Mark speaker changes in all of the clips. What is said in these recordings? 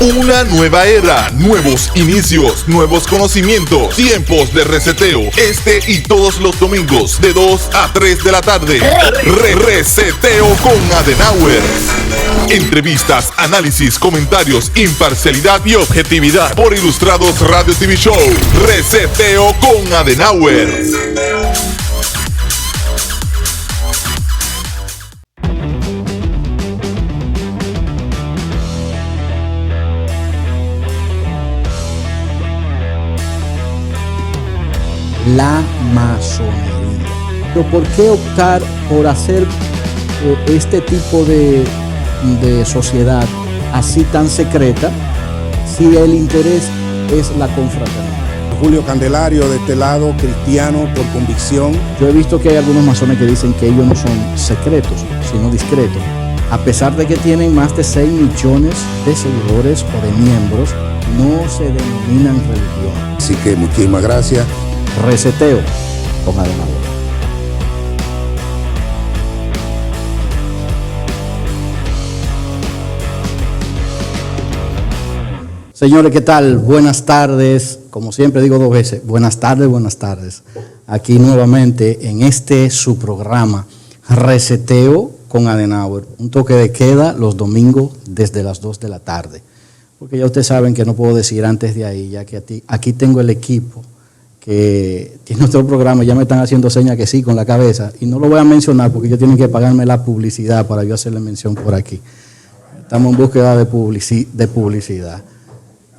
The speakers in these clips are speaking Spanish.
Speaker 1: Una nueva era, nuevos inicios, nuevos conocimientos, tiempos de reseteo. Este y todos los domingos de 2 a 3 de la tarde. Reseteo con Adenauer. Entrevistas, análisis, comentarios, imparcialidad y objetividad por Ilustrados Radio TV Show. Reseteo con Adenauer.
Speaker 2: La masonería. Pero ¿por qué optar por hacer este tipo de sociedad así tan secreta si el interés es la confraternidad?
Speaker 3: Julio Candelario, de este lado, cristiano por convicción.
Speaker 2: Yo he visto que hay algunos masones que dicen que ellos no son secretos, sino discretos. A pesar de que tienen más de 6 millones de seguidores o de miembros, no se denominan religión.
Speaker 3: Así que muchísimas gracias.
Speaker 2: Reseteo con Adenauer. Señores, ¿qué tal? Buenas tardes. Como siempre digo 2 veces, buenas tardes, buenas tardes. Aquí nuevamente en su programa Reseteo con Adenauer. Un toque de queda los domingos desde las 2 de la tarde. Porque ya ustedes saben que no puedo decir antes de ahí, ya que aquí tengo el equipo que tiene otro programa, ya me están haciendo señas que sí con la cabeza, y no lo voy a mencionar porque ellos tienen que pagarme la publicidad para yo hacerle mención por aquí. Estamos en búsqueda de publicidad.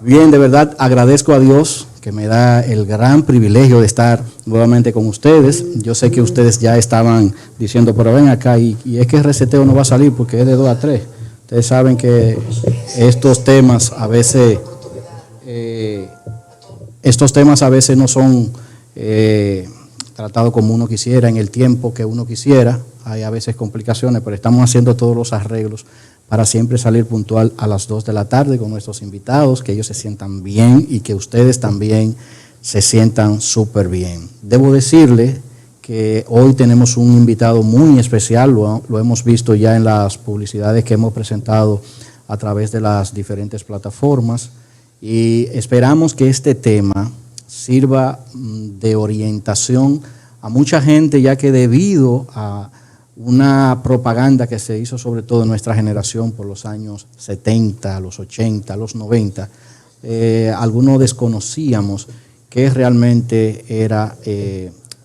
Speaker 2: Bien, de verdad agradezco a Dios que me da el gran privilegio de estar nuevamente con ustedes. Yo sé que ustedes ya estaban diciendo, pero ven acá, y es que el reseteo no va a salir porque es de 2 a 3. Ustedes saben que estos temas a veces no son tratados como uno quisiera, en el tiempo que uno quisiera. Hay a veces complicaciones, pero estamos haciendo todos los arreglos para siempre salir puntual a las 2 de la tarde con nuestros invitados, que ellos se sientan bien y que ustedes también se sientan súper bien. Debo decirle que hoy tenemos un invitado muy especial, lo hemos visto ya en las publicidades que hemos presentado a través de las diferentes plataformas. Y esperamos que este tema sirva de orientación a mucha gente, ya que debido a una propaganda que se hizo sobre todo en nuestra generación por los años 70, los 80, los 90, algunos desconocíamos qué realmente era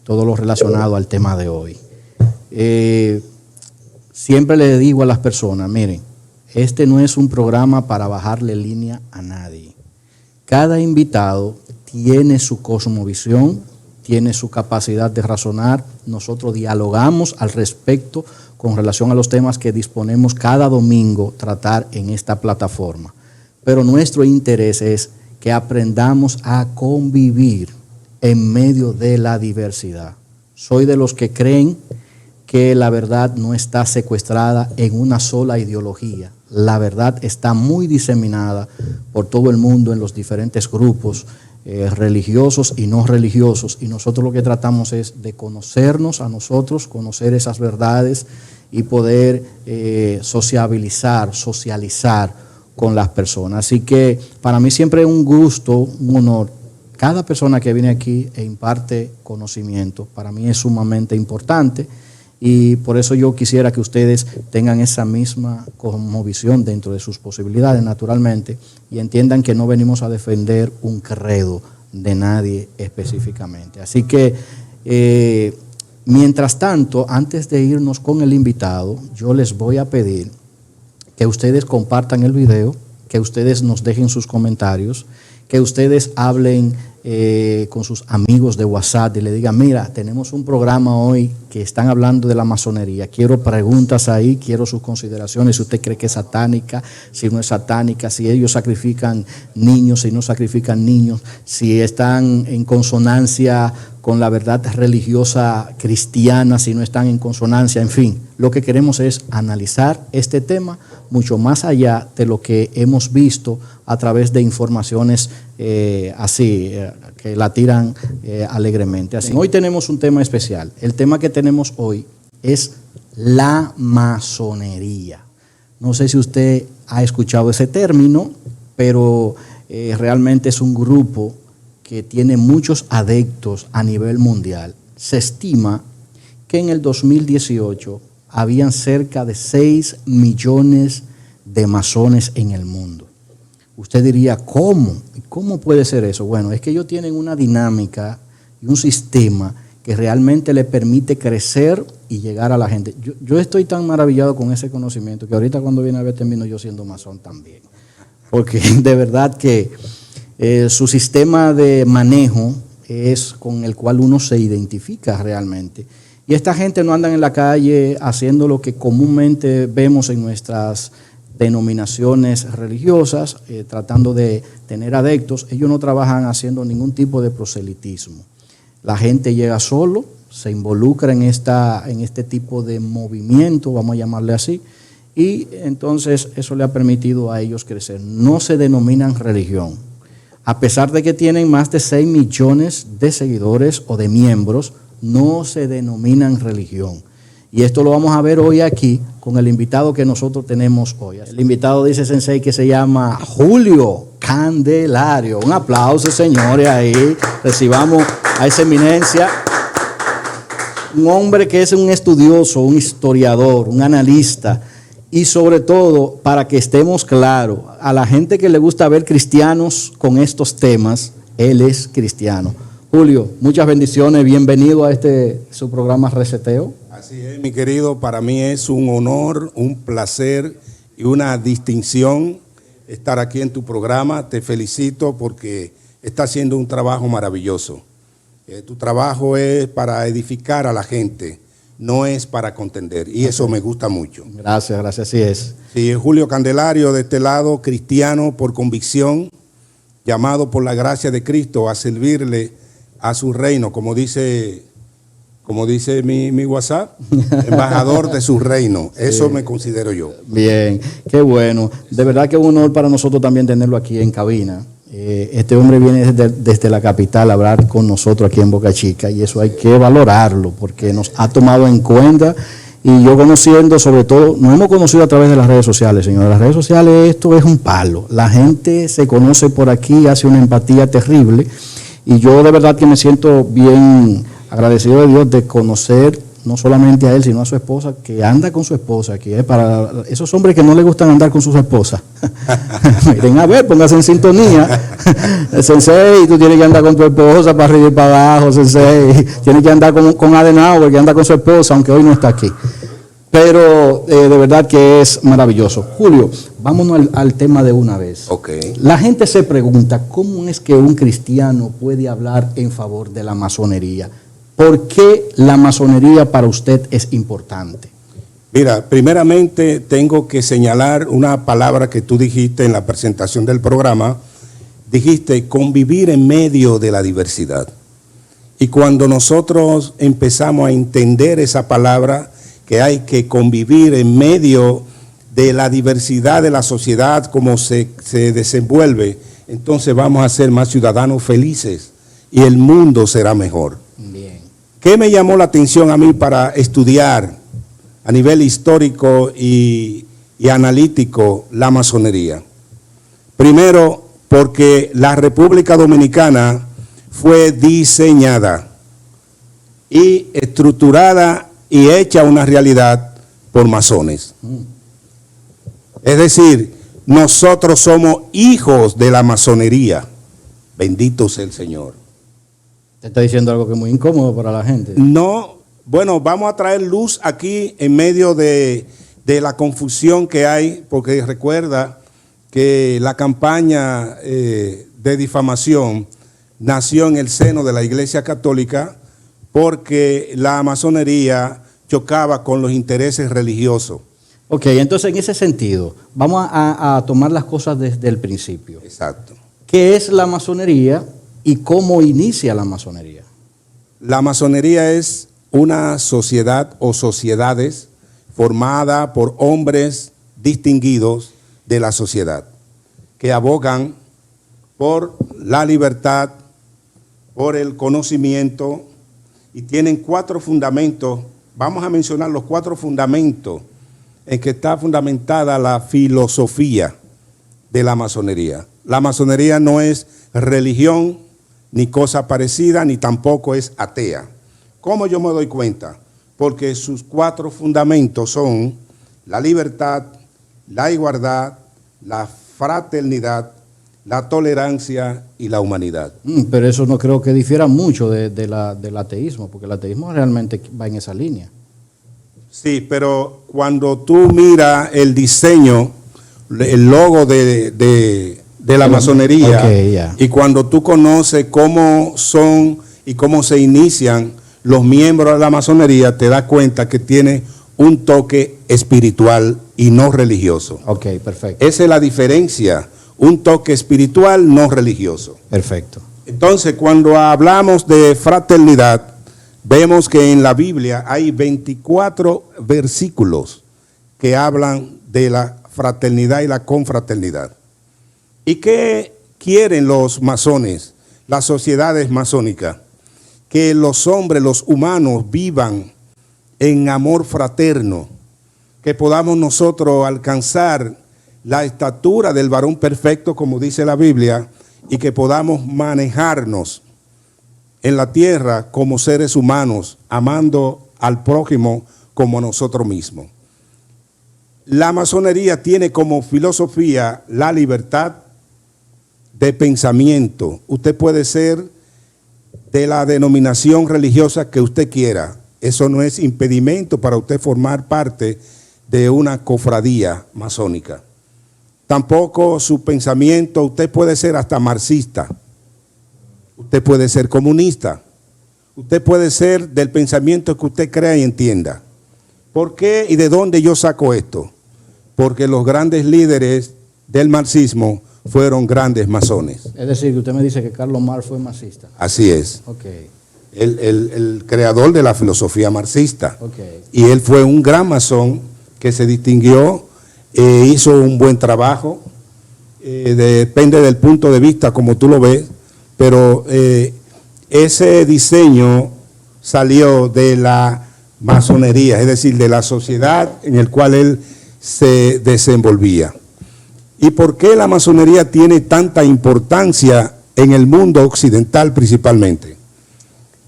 Speaker 2: todo lo relacionado al tema de hoy. Siempre le digo a las personas, miren, este no es un programa para bajarle línea a nadie. Cada invitado tiene su cosmovisión, tiene su capacidad de razonar. Nosotros dialogamos al respecto con relación a los temas que disponemos cada domingo tratar en esta plataforma. Pero nuestro interés es que aprendamos a convivir en medio de la diversidad. Soy de los que creen que la verdad no está secuestrada en una sola ideología. La verdad está muy diseminada por todo el mundo en los diferentes grupos religiosos y no religiosos, y nosotros lo que tratamos es de conocernos a nosotros, conocer esas verdades y poder socializar con las personas. Así que para mí siempre es un gusto, un honor. Cada persona que viene aquí e imparte conocimiento, para mí es sumamente importante. Y por eso yo quisiera que ustedes tengan esa misma cosmovisión dentro de sus posibilidades, naturalmente, y entiendan que no venimos a defender un credo de nadie específicamente. Así que, mientras tanto, antes de irnos con el invitado, yo les voy a pedir que ustedes compartan el video, que ustedes nos dejen sus comentarios, que ustedes hablen con sus amigos de WhatsApp y le digan, mira, tenemos un programa hoy que están hablando de la masonería, quiero preguntas ahí, quiero sus consideraciones, si usted cree que es satánica, si no es satánica, si ellos sacrifican niños, si no sacrifican niños, si están en consonancia con la verdad religiosa cristiana, si no están en consonancia, en fin, lo que queremos es analizar este tema mucho más allá de lo que hemos visto a través de informaciones que la tiran alegremente. Así, hoy tenemos un tema especial. El tema que tenemos hoy es la masonería. No sé si usted ha escuchado ese término, pero realmente es un grupo que tiene muchos adeptos a nivel mundial. Se estima que en el 2018 habían cerca de 6 millones de masones en el mundo. Usted diría, ¿cómo? ¿Cómo puede ser eso? Bueno, es que ellos tienen una dinámica y un sistema que realmente le permite crecer y llegar a la gente. Yo estoy tan maravillado con ese conocimiento que ahorita cuando viene a ver termino yo siendo masón también. Porque de verdad que su sistema de manejo es con el cual uno se identifica realmente. Y esta gente no andan en la calle haciendo lo que comúnmente vemos en nuestras denominaciones religiosas, tratando de tener adeptos. Ellos no trabajan haciendo ningún tipo de proselitismo. La gente llega solo, se involucra en este tipo de movimiento, vamos a llamarle así, y entonces eso le ha permitido a ellos crecer. No se denominan religión. A pesar de que tienen más de 6 millones de seguidores o de miembros, no se denominan religión. Y esto lo vamos a ver hoy aquí con el invitado que nosotros tenemos hoy. El invitado dice Sensei que se llama Julio Candelario. Un aplauso, señores, ahí. Recibamos a esa eminencia. Un hombre que es un estudioso, un historiador, un analista. Y sobre todo, para que estemos claros, a la gente que le gusta ver cristianos con estos temas, él es cristiano. Julio, muchas bendiciones, bienvenido a su programa Reseteo.
Speaker 3: Así es, mi querido, para mí es un honor, un placer y una distinción estar aquí en tu programa. Te felicito porque estás haciendo un trabajo maravilloso. Tu trabajo es para edificar a la gente, no es para contender, y eso me gusta mucho.
Speaker 2: Gracias, así es.
Speaker 3: Sí, Julio Candelario, de este lado, cristiano por convicción, llamado por la gracia de Cristo a servirle a su reino, como dice mi WhatsApp, embajador de su reino. Eso me considero yo.
Speaker 2: Bien, qué bueno. De verdad que es un honor para nosotros también tenerlo aquí en cabina. Este hombre viene desde la capital a hablar con nosotros aquí en Boca Chica y eso hay que valorarlo porque nos ha tomado en cuenta. Y yo conociendo, sobre todo, nos hemos conocido a través de las redes sociales, señores. Las redes sociales, esto es un palo. La gente se conoce por aquí, hace una empatía terrible. Y yo de verdad que me siento bien agradecido de Dios de conocer no solamente a él, sino a su esposa, que anda con su esposa, que es para esos hombres que no les gustan andar con sus esposas. Miren, a ver, póngase en sintonía. Sensei, tú tienes que andar con tu esposa para arriba y para abajo, Sensei. Tienes que andar con Adenauer, que anda con su esposa, aunque hoy no está aquí. Pero de verdad que es maravilloso. Julio, vámonos al tema de una vez.
Speaker 3: Okay.
Speaker 2: La gente se pregunta, ¿cómo es que un cristiano puede hablar en favor de la masonería? ¿Por qué la masonería para usted es importante?
Speaker 3: Mira, primeramente tengo que señalar una palabra que tú dijiste en la presentación del programa. Dijiste convivir en medio de la diversidad. Y cuando nosotros empezamos a entender esa palabra, que hay que convivir en medio de la diversidad de la sociedad, como se desenvuelve, entonces vamos a ser más ciudadanos felices y el mundo será mejor.
Speaker 2: Bien.
Speaker 3: ¿Qué me llamó la atención a mí para estudiar a nivel histórico y analítico la masonería? Primero, porque la República Dominicana fue diseñada y estructurada y hecha una realidad por masones. Es decir, nosotros somos hijos de la masonería. Bendito sea el Señor.
Speaker 2: Te está diciendo algo que es muy incómodo para la gente.
Speaker 3: No, bueno, vamos a traer luz aquí en medio de la confusión que hay, porque recuerda que la campaña de difamación nació en el seno de la Iglesia Católica porque la masonería chocaba con los intereses religiosos.
Speaker 2: Ok, entonces en ese sentido, vamos a tomar las cosas desde el principio.
Speaker 3: Exacto.
Speaker 2: ¿Qué es la masonería y cómo inicia la masonería?
Speaker 3: La masonería es una sociedad o sociedades formada por hombres distinguidos de la sociedad, que abogan por la libertad, por el conocimiento, y tienen 4 fundamentos. Vamos a mencionar los 4 fundamentos en que está fundamentada la filosofía de la masonería. La masonería no es religión, ni cosa parecida, ni tampoco es atea. ¿Cómo yo me doy cuenta? Porque sus 4 fundamentos son la libertad, la igualdad, la fraternidad, la tolerancia y la humanidad.
Speaker 2: Pero eso no creo que difiera mucho del ateísmo, porque el ateísmo realmente va en esa línea.
Speaker 3: Sí, pero cuando tú miras el diseño, el logo de la masonería,
Speaker 2: okay, yeah.
Speaker 3: Y cuando tú conoces cómo son y cómo se inician los miembros de la masonería, te das cuenta que tiene un toque espiritual y no religioso.
Speaker 2: Ok, perfecto.
Speaker 3: Esa es la diferencia, un toque espiritual no religioso.
Speaker 2: Perfecto.
Speaker 3: Entonces, cuando hablamos de fraternidad, vemos que en la Biblia hay 24 versículos que hablan de la fraternidad y la confraternidad. ¿Y qué quieren los masones, las sociedades masónicas? Que los hombres, los humanos, vivan en amor fraterno, que podamos nosotros alcanzar la estatura del varón perfecto, como dice la Biblia, y que podamos manejarnos en la tierra como seres humanos, amando al prójimo como a nosotros mismos. La masonería tiene como filosofía la libertad de pensamiento. Usted puede ser de la denominación religiosa que usted quiera. Eso no es impedimento para usted formar parte de una cofradía masónica. Tampoco su pensamiento, usted puede ser hasta marxista. Usted puede ser comunista. Usted puede ser del pensamiento que usted crea y entienda. ¿Por qué y de dónde yo saco esto? Porque los grandes líderes del marxismo fueron grandes masones.
Speaker 2: Es decir, que usted me dice que Carlos Marx fue marxista.
Speaker 3: Así es.
Speaker 2: Okay.
Speaker 3: El creador de la filosofía marxista.
Speaker 2: Okay.
Speaker 3: Y él fue un gran masón que se distinguió, hizo un buen trabajo, depende del punto de vista como tú lo ves, pero ese diseño salió de la masonería, es decir, de la sociedad en la cual él se desenvolvía. ¿Y por qué la masonería tiene tanta importancia en el mundo occidental principalmente?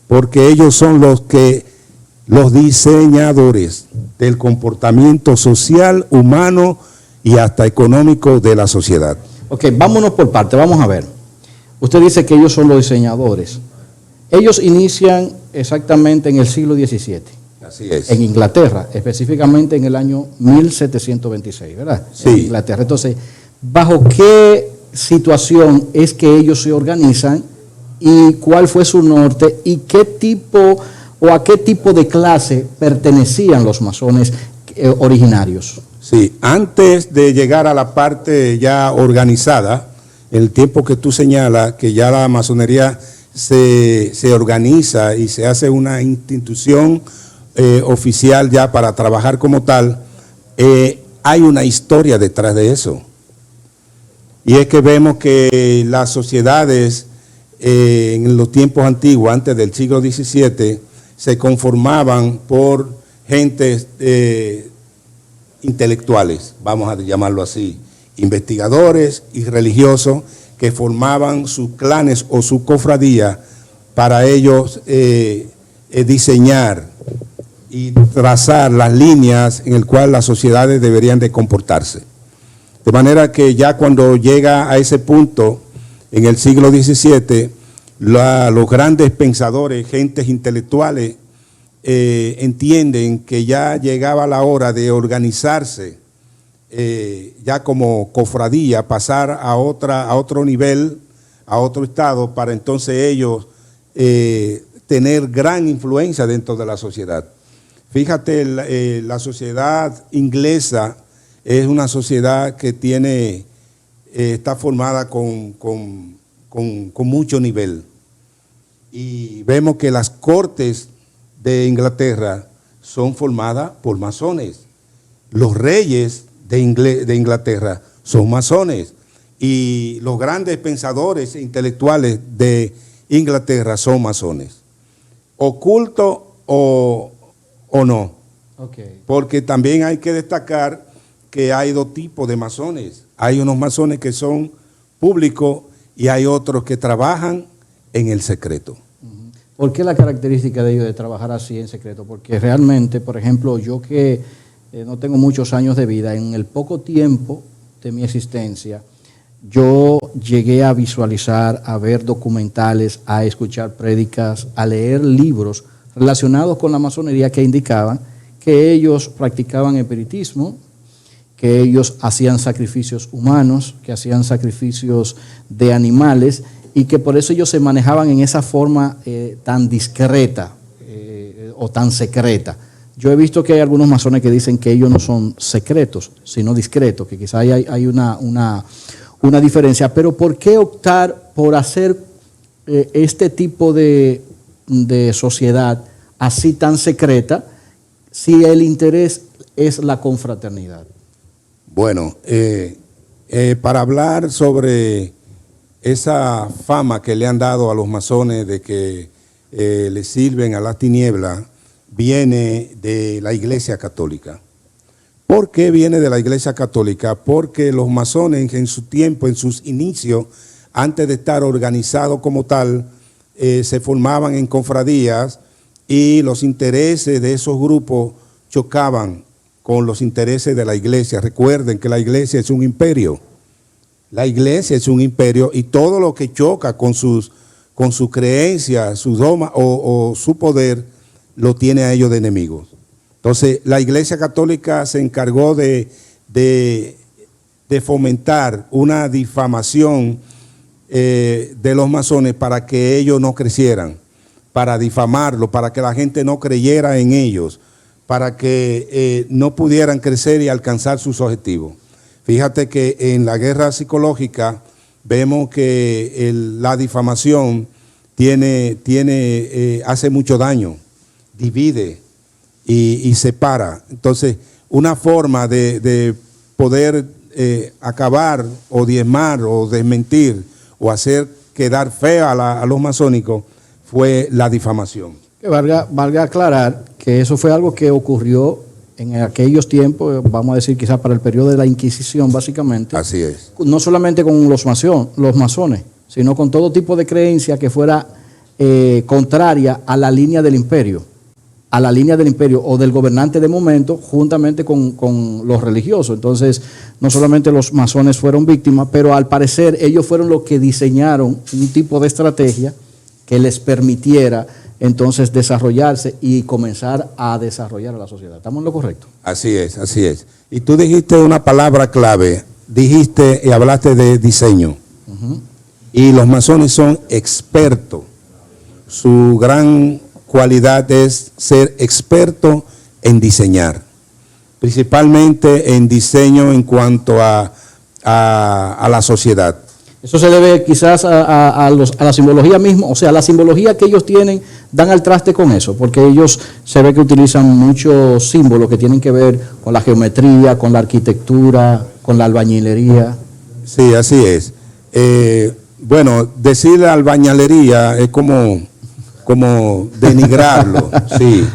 Speaker 3: Porque ellos son los diseñadores del comportamiento social, humano y hasta económico de la sociedad.
Speaker 2: Ok, vámonos por parte, vamos a ver. Usted dice que ellos son los diseñadores. Ellos inician exactamente en el siglo XVII.
Speaker 3: Así es.
Speaker 2: En Inglaterra, específicamente en el año 1726, ¿verdad?
Speaker 3: Sí.
Speaker 2: En Inglaterra. Entonces, ¿bajo qué situación es que ellos se organizan y cuál fue su norte y qué tipo o a qué tipo de clase pertenecían los masones originarios?
Speaker 3: Sí, antes de llegar a la parte ya organizada, el tiempo que tú señalas, que ya la masonería se organiza y se hace una institución oficial ya para trabajar como tal, hay una historia detrás de eso. Y es que vemos que las sociedades en los tiempos antiguos, antes del siglo XVII, se conformaban por gentes intelectuales, vamos a llamarlo así, investigadores y religiosos que formaban sus clanes o su cofradía para ellos diseñar y trazar las líneas en el cual las sociedades deberían de comportarse. De manera que ya cuando llega a ese punto, en el siglo XVII, los grandes pensadores, gentes intelectuales, entienden que ya llegaba la hora de organizarse ya como cofradía, pasar a otro nivel, a otro estado, para entonces ellos tener gran influencia dentro de la sociedad. Fíjate, la sociedad inglesa es una sociedad que está formada con mucho nivel. Y vemos que las cortes de Inglaterra son formadas por masones. Los reyes de Inglaterra son masones. Y los grandes pensadores intelectuales de Inglaterra son masones. Oculto o no.
Speaker 2: Okay.
Speaker 3: Porque también hay que destacar que hay dos tipos de masones. Hay unos masones que son público y hay otros que trabajan en el secreto.
Speaker 2: ¿Por qué la característica de ellos de trabajar así en secreto? Porque realmente, por ejemplo, yo que no tengo muchos años de vida, en el poco tiempo de mi existencia, yo llegué a visualizar, a ver documentales, a escuchar prédicas, a leer libros relacionados con la masonería que indicaban que ellos practicaban espiritismo, que ellos hacían sacrificios humanos, que hacían sacrificios de animales y que por eso ellos se manejaban en esa forma tan discreta o tan secreta. Yo he visto que hay algunos masones que dicen que ellos no son secretos, sino discretos, que quizá hay una diferencia. Pero ¿por qué optar por hacer este tipo de sociedad así tan secreta si el interés es la confraternidad?
Speaker 3: Bueno, para hablar sobre esa fama que le han dado a los masones de que le sirven a la tiniebla, viene de la Iglesia Católica. ¿Por qué viene de la Iglesia Católica? Porque los masones en su tiempo, en sus inicios, antes de estar organizados como tal, se formaban en cofradías y los intereses de esos grupos chocaban con los intereses de la iglesia. Recuerden que la iglesia es un imperio. La iglesia es un imperio y todo lo que choca con su creencia, su dogma o su poder, lo tiene a ellos de enemigos. Entonces, la Iglesia Católica se encargó de fomentar una difamación de los masones para que ellos no crecieran, para difamarlos, para que la gente no creyera en ellos, para que no pudieran crecer y alcanzar sus objetivos. Fíjate que en la guerra psicológica vemos que la difamación hace mucho daño, divide y separa. Entonces, una forma de poder acabar o diezmar o desmentir o hacer quedar fea a los masónicos fue la difamación.
Speaker 2: Que valga aclarar que eso fue algo que ocurrió en aquellos tiempos, vamos a decir quizás para el periodo de la Inquisición, básicamente.
Speaker 3: Así es.
Speaker 2: No solamente con los masones, sino con todo tipo de creencia que fuera contraria a la línea del imperio. A la línea del imperio o del gobernante de momento, juntamente con los religiosos. Entonces, no solamente los masones fueron víctimas, pero al parecer ellos fueron los que diseñaron un tipo de estrategia que les permitiera entonces desarrollarse y comenzar a desarrollar a la sociedad. ¿Estamos en lo correcto?
Speaker 3: Así es, así es. Y tú dijiste una palabra clave, dijiste y hablaste de diseño. Y los masones son expertos. Su gran cualidad es ser experto en diseñar, principalmente en diseño en cuanto a la sociedad.
Speaker 2: Eso se debe quizás a la simbología misma, o sea, la simbología que ellos tienen dan al traste con eso, porque ellos se ve que utilizan muchos símbolos que tienen que ver con la geometría, con la arquitectura, con la albañilería. Sí,
Speaker 3: así es. Bueno, decir albañilería es como denigrarlo, sí.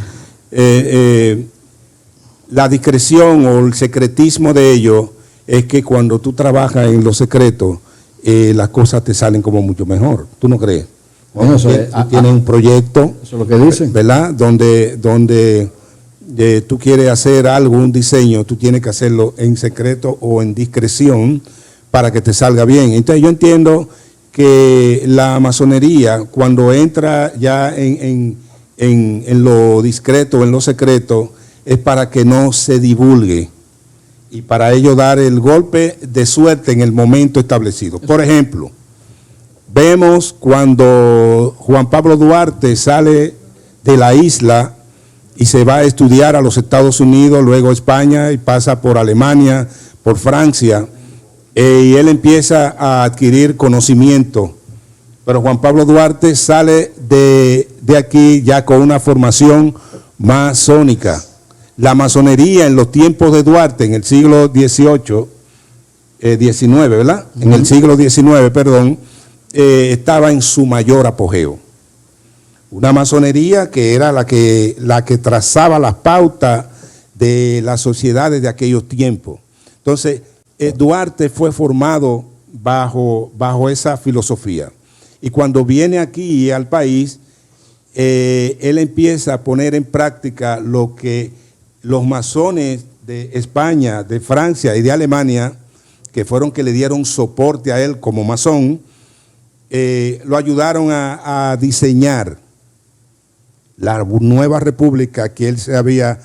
Speaker 3: La discreción o el secretismo de ellos es que cuando tú trabajas en lo secreto, las cosas te salen como mucho mejor. ¿Tú no crees? Bueno, tú tienes un proyecto,
Speaker 2: eso es lo que dicen,
Speaker 3: ¿verdad? Donde tú quieres hacer algo, un diseño, tú tienes que hacerlo en secreto o en discreción para que te salga bien. Entonces yo entiendo que la masonería, cuando entra ya en lo discreto, en lo secreto, es para que no se divulgue y para ello dar el golpe de suerte en el momento establecido. Por ejemplo, vemos cuando Juan Pablo Duarte sale de la isla y se va a estudiar a los Estados Unidos, luego a España y pasa por Alemania, por Francia, y él empieza a adquirir conocimiento. Pero Juan Pablo Duarte sale de aquí ya con una formación masónica. La masonería en los tiempos de Duarte, en el siglo XIX, ¿verdad? En el siglo XIX, perdón, estaba en su mayor apogeo. Una masonería que era la que trazaba las pautas de las sociedades de aquellos tiempos. Entonces, Duarte fue formado bajo esa filosofía. Y cuando viene aquí al país, él empieza a poner en práctica lo que los masones de España, de Francia y de Alemania, que fueron que le dieron soporte a él como masón, lo ayudaron a diseñar la nueva república que él se había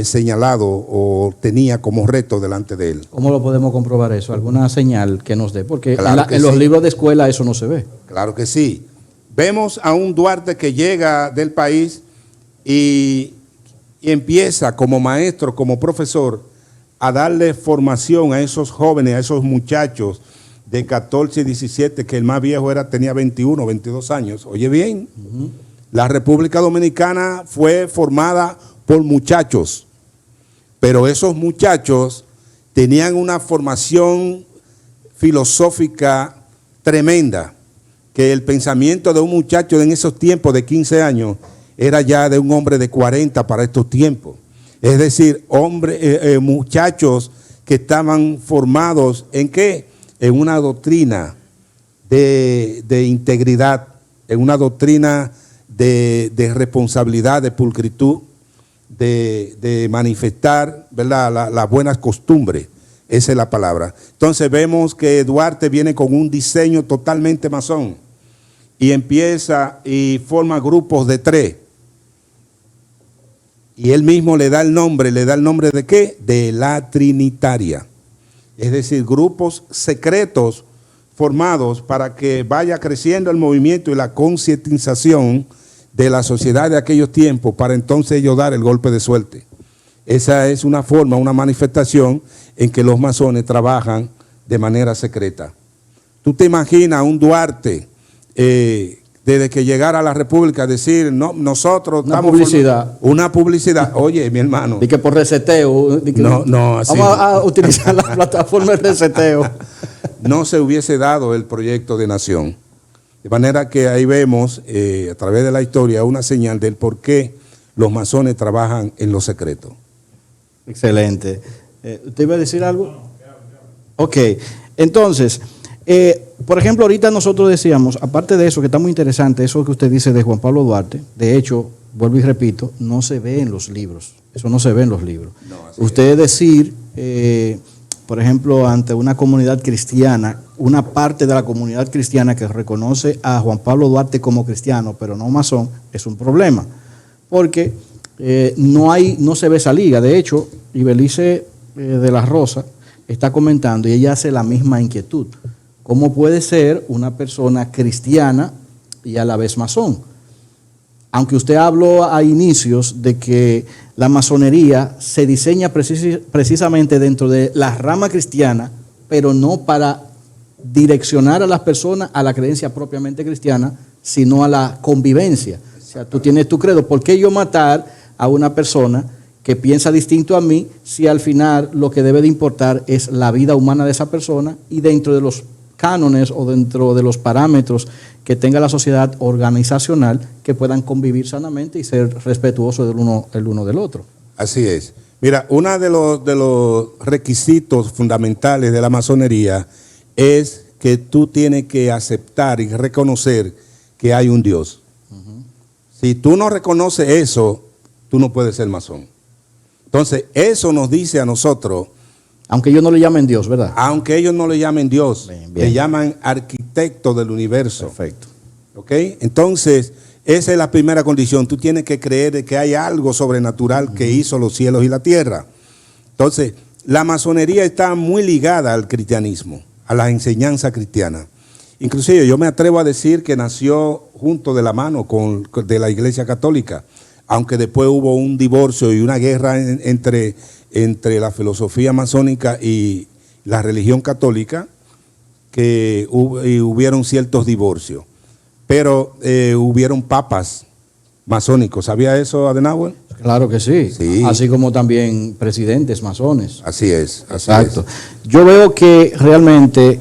Speaker 3: señalado o tenía como reto delante de él.
Speaker 2: ¿Cómo lo podemos comprobar eso? ¿Alguna señal que nos dé? Porque
Speaker 3: Claro que
Speaker 2: en los
Speaker 3: sí.
Speaker 2: libros de escuela eso no se ve.
Speaker 3: Claro que sí. Vemos a un Duarte que llega del país y empieza como maestro, como profesor, a darle formación a esos jóvenes, a esos muchachos de 14 y 17, que el más viejo tenía 21, 22 años. Oye bien, la República Dominicana fue formada por muchachos, pero esos muchachos tenían una formación filosófica tremenda, que el pensamiento de un muchacho en esos tiempos de 15 años era ya de un hombre de 40 para estos tiempos. Es decir, muchachos que estaban formados ¿en qué? En una doctrina de integridad, en una doctrina de responsabilidad, de pulcritud, de manifestar, ¿verdad?, las buenas costumbres. Esa es la palabra. Entonces vemos que Duarte viene con un diseño totalmente masón y empieza y forma grupos de 3. Y él mismo le da el nombre ¿de qué? De la Trinitaria. Es decir, grupos secretos formados para que vaya creciendo el movimiento y la concientización de la sociedad de aquellos tiempos, para entonces ellos dar el golpe de suerte. Esa es una forma, una manifestación en que los masones trabajan de manera secreta. ¿Tú te imaginas a un Duarte desde que llegara a la República decir, no, nosotros
Speaker 2: Una
Speaker 3: estamos
Speaker 2: publicidad.
Speaker 3: una publicidad? Oye, mi hermano.
Speaker 2: Y que por reseteo.
Speaker 3: No, así
Speaker 2: vamos a utilizar la plataforma de reseteo.
Speaker 3: No se hubiese dado el proyecto de nación. De manera que ahí vemos, a través de la historia, una señal del por qué los masones trabajan en lo secreto.
Speaker 2: Excelente. ¿Usted iba a decir algo? Ok. Entonces, por ejemplo, ahorita nosotros decíamos, aparte de eso, que está muy interesante, eso que usted dice de Juan Pablo Duarte, de hecho, vuelvo y repito, no se ve en los libros. Eso no se ve en los libros.
Speaker 3: No,
Speaker 2: usted decir, por ejemplo, ante una comunidad cristiana, una parte de la comunidad cristiana que reconoce a Juan Pablo Duarte como cristiano, pero no masón, es un problema. Porque no se ve esa liga. De hecho, Ibelice de la Rosa está comentando y ella hace la misma inquietud. ¿Cómo puede ser una persona cristiana y a la vez masón? Aunque usted habló a inicios de que la masonería se diseña precisamente dentro de la rama cristiana, pero no para direccionar a las personas a la creencia propiamente cristiana, sino a la convivencia. O sea, tú tienes tu credo. ¿Por qué yo matar a una persona que piensa distinto a mí si al final lo que debe de importar es la vida humana de esa persona y dentro de los cánones o dentro de los parámetros que tenga la sociedad organizacional que puedan convivir sanamente y ser respetuosos el uno del otro?
Speaker 3: Así es. Mira, uno de los requisitos fundamentales de la masonería es que tú tienes que aceptar y reconocer que hay un Dios. Si tú no reconoces eso, tú no puedes ser masón. Entonces, eso nos dice a nosotros.
Speaker 2: Aunque ellos no le llamen Dios, ¿verdad?
Speaker 3: Aunque ellos no le llamen Dios,
Speaker 2: bien.
Speaker 3: le llaman arquitecto del universo.
Speaker 2: Perfecto.
Speaker 3: ¿Ok? Entonces, esa es la primera condición. Tú tienes que creer de que hay algo sobrenatural que hizo los cielos y la tierra. Entonces, la masonería está muy ligada al cristianismo, a la enseñanza cristiana. Inclusive yo me atrevo a decir que nació junto de la mano de la Iglesia Católica, aunque después hubo un divorcio y una guerra entre la filosofía masónica y la religión católica, que hubieron ciertos divorcios. Pero hubieron papas masónicos. ¿Sabía eso, Adenauer?
Speaker 2: Claro que sí.
Speaker 3: Sí.
Speaker 2: Así como también presidentes masones.
Speaker 3: Así es.
Speaker 2: Exacto. Yo veo que realmente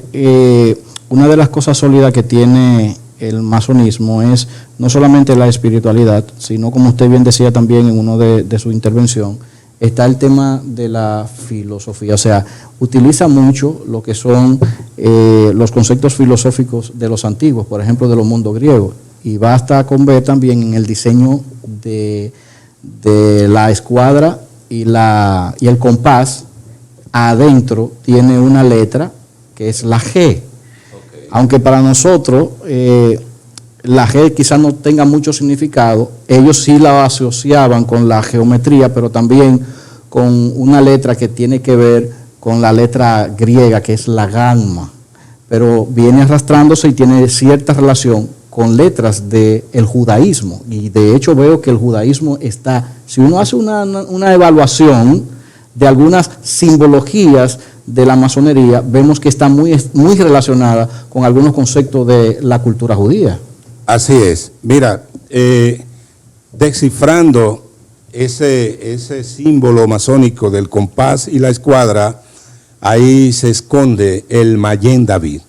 Speaker 2: una de las cosas sólidas que tiene el masonismo es no solamente la espiritualidad, sino, como usted bien decía también en uno de su intervención, está el tema de la filosofía. O sea, utiliza mucho lo que son los conceptos filosóficos de los antiguos, por ejemplo, de los mundos griegos. Y basta con ver también en el diseño de la escuadra y el compás, adentro tiene una letra que es la G. Okay. Aunque para nosotros la G quizás no tenga mucho significado, ellos sí la asociaban con la geometría, pero también con una letra que tiene que ver con la letra griega, que es la gamma, pero viene arrastrándose y tiene cierta relación con letras del judaísmo. Y de hecho veo que el judaísmo está, si uno hace una evaluación de algunas simbologías de la masonería, vemos que está muy relacionada con algunos conceptos de la cultura judía.
Speaker 3: Así es. Mira, descifrando ese símbolo masónico del compás y la escuadra, ahí se esconde el Maguen David.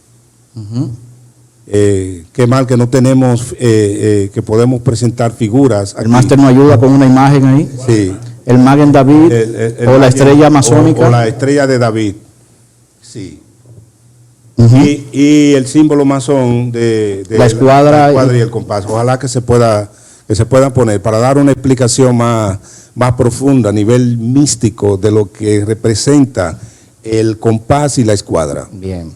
Speaker 3: Uh-huh. Qué mal que no tenemos, que podemos presentar figuras aquí.
Speaker 2: El máster nos ayuda con una imagen ahí.
Speaker 3: Sí.
Speaker 2: El Maguen David o la estrella masónica.
Speaker 3: O la estrella de David. Sí.
Speaker 2: Uh-huh.
Speaker 3: Y el símbolo masón de
Speaker 2: la escuadra
Speaker 3: y el compás. Ojalá que se pueda poner para dar una explicación más profunda a nivel místico de lo que representa el compás y la escuadra.
Speaker 2: Bien.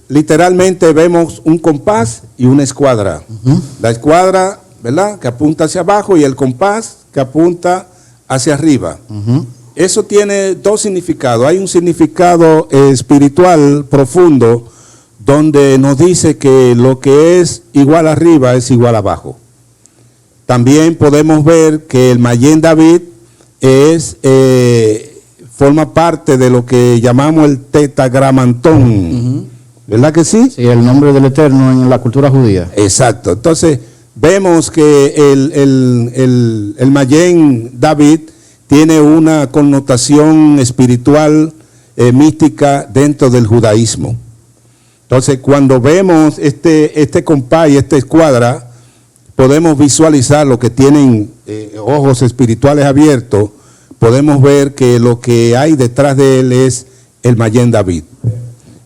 Speaker 3: Literalmente vemos un compás y una escuadra. Uh-huh. La escuadra, ¿verdad?, que apunta hacia abajo, y el compás que apunta hacia arriba. Uh-huh. Eso tiene dos significados. Hay un significado espiritual profundo donde nos dice que lo que es igual arriba es igual abajo. También podemos ver que el Maguen David forma parte de lo que llamamos el tetragramantón. Uh-huh. ¿Verdad que sí?
Speaker 2: Sí, el nombre del Eterno en la cultura judía.
Speaker 3: Exacto. Entonces, vemos que el Maguen David tiene una connotación espiritual, mística dentro del judaísmo. Entonces, cuando vemos este compás y esta escuadra, podemos visualizar lo que tienen ojos espirituales abiertos. Podemos ver que lo que hay detrás de él es el Maguen David.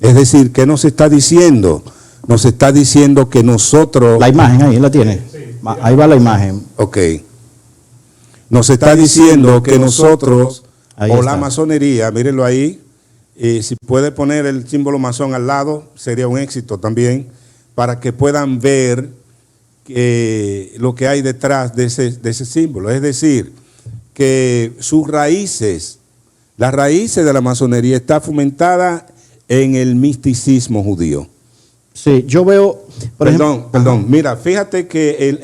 Speaker 3: Es decir, ¿qué nos está diciendo? Nos está diciendo que nosotros...
Speaker 2: La imagen ahí, ¿la tiene? Sí. Ahí va la imagen.
Speaker 3: Ok. Nos está diciendo que nosotros, la masonería, mírenlo ahí, si puede poner el símbolo masón al lado, sería un éxito también, para que puedan ver lo que hay detrás de ese símbolo. Es decir, que sus raíces, las raíces de la masonería está fomentada en el misticismo judío.
Speaker 2: Sí, yo veo...
Speaker 3: Perdón, mira, fíjate que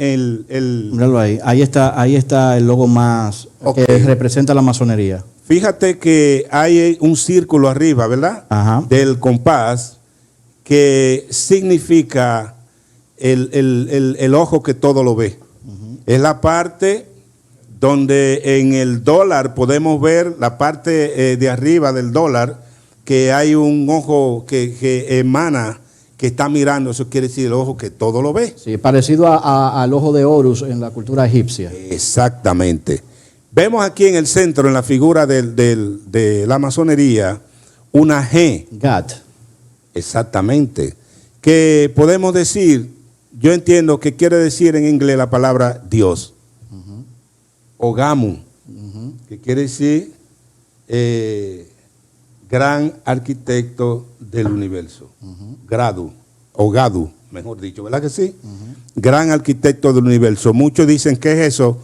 Speaker 2: míralo ahí, ahí está el logo más okay, que representa la masonería.
Speaker 3: Fíjate que hay un círculo arriba, ¿verdad? Ajá. Del compás, que significa el ojo que todo lo ve. Uh-huh. Es la parte donde en el dólar podemos ver la parte de arriba del dólar, que hay un ojo que emana, que está mirando. Eso quiere decir el ojo que todo lo ve.
Speaker 2: Sí, parecido al ojo de Horus en la cultura egipcia.
Speaker 3: Exactamente. Vemos aquí en el centro, en la figura de la masonería, una G.
Speaker 2: God.
Speaker 3: Exactamente. Que podemos decir, yo entiendo que quiere decir en inglés la palabra Dios. Uh-huh. O Gamu, uh-huh, que quiere decir gran arquitecto del universo. Uh-huh. Gradu, o Gadu, mejor dicho, ¿verdad que sí? Uh-huh. Gran arquitecto del universo. Muchos dicen que es eso,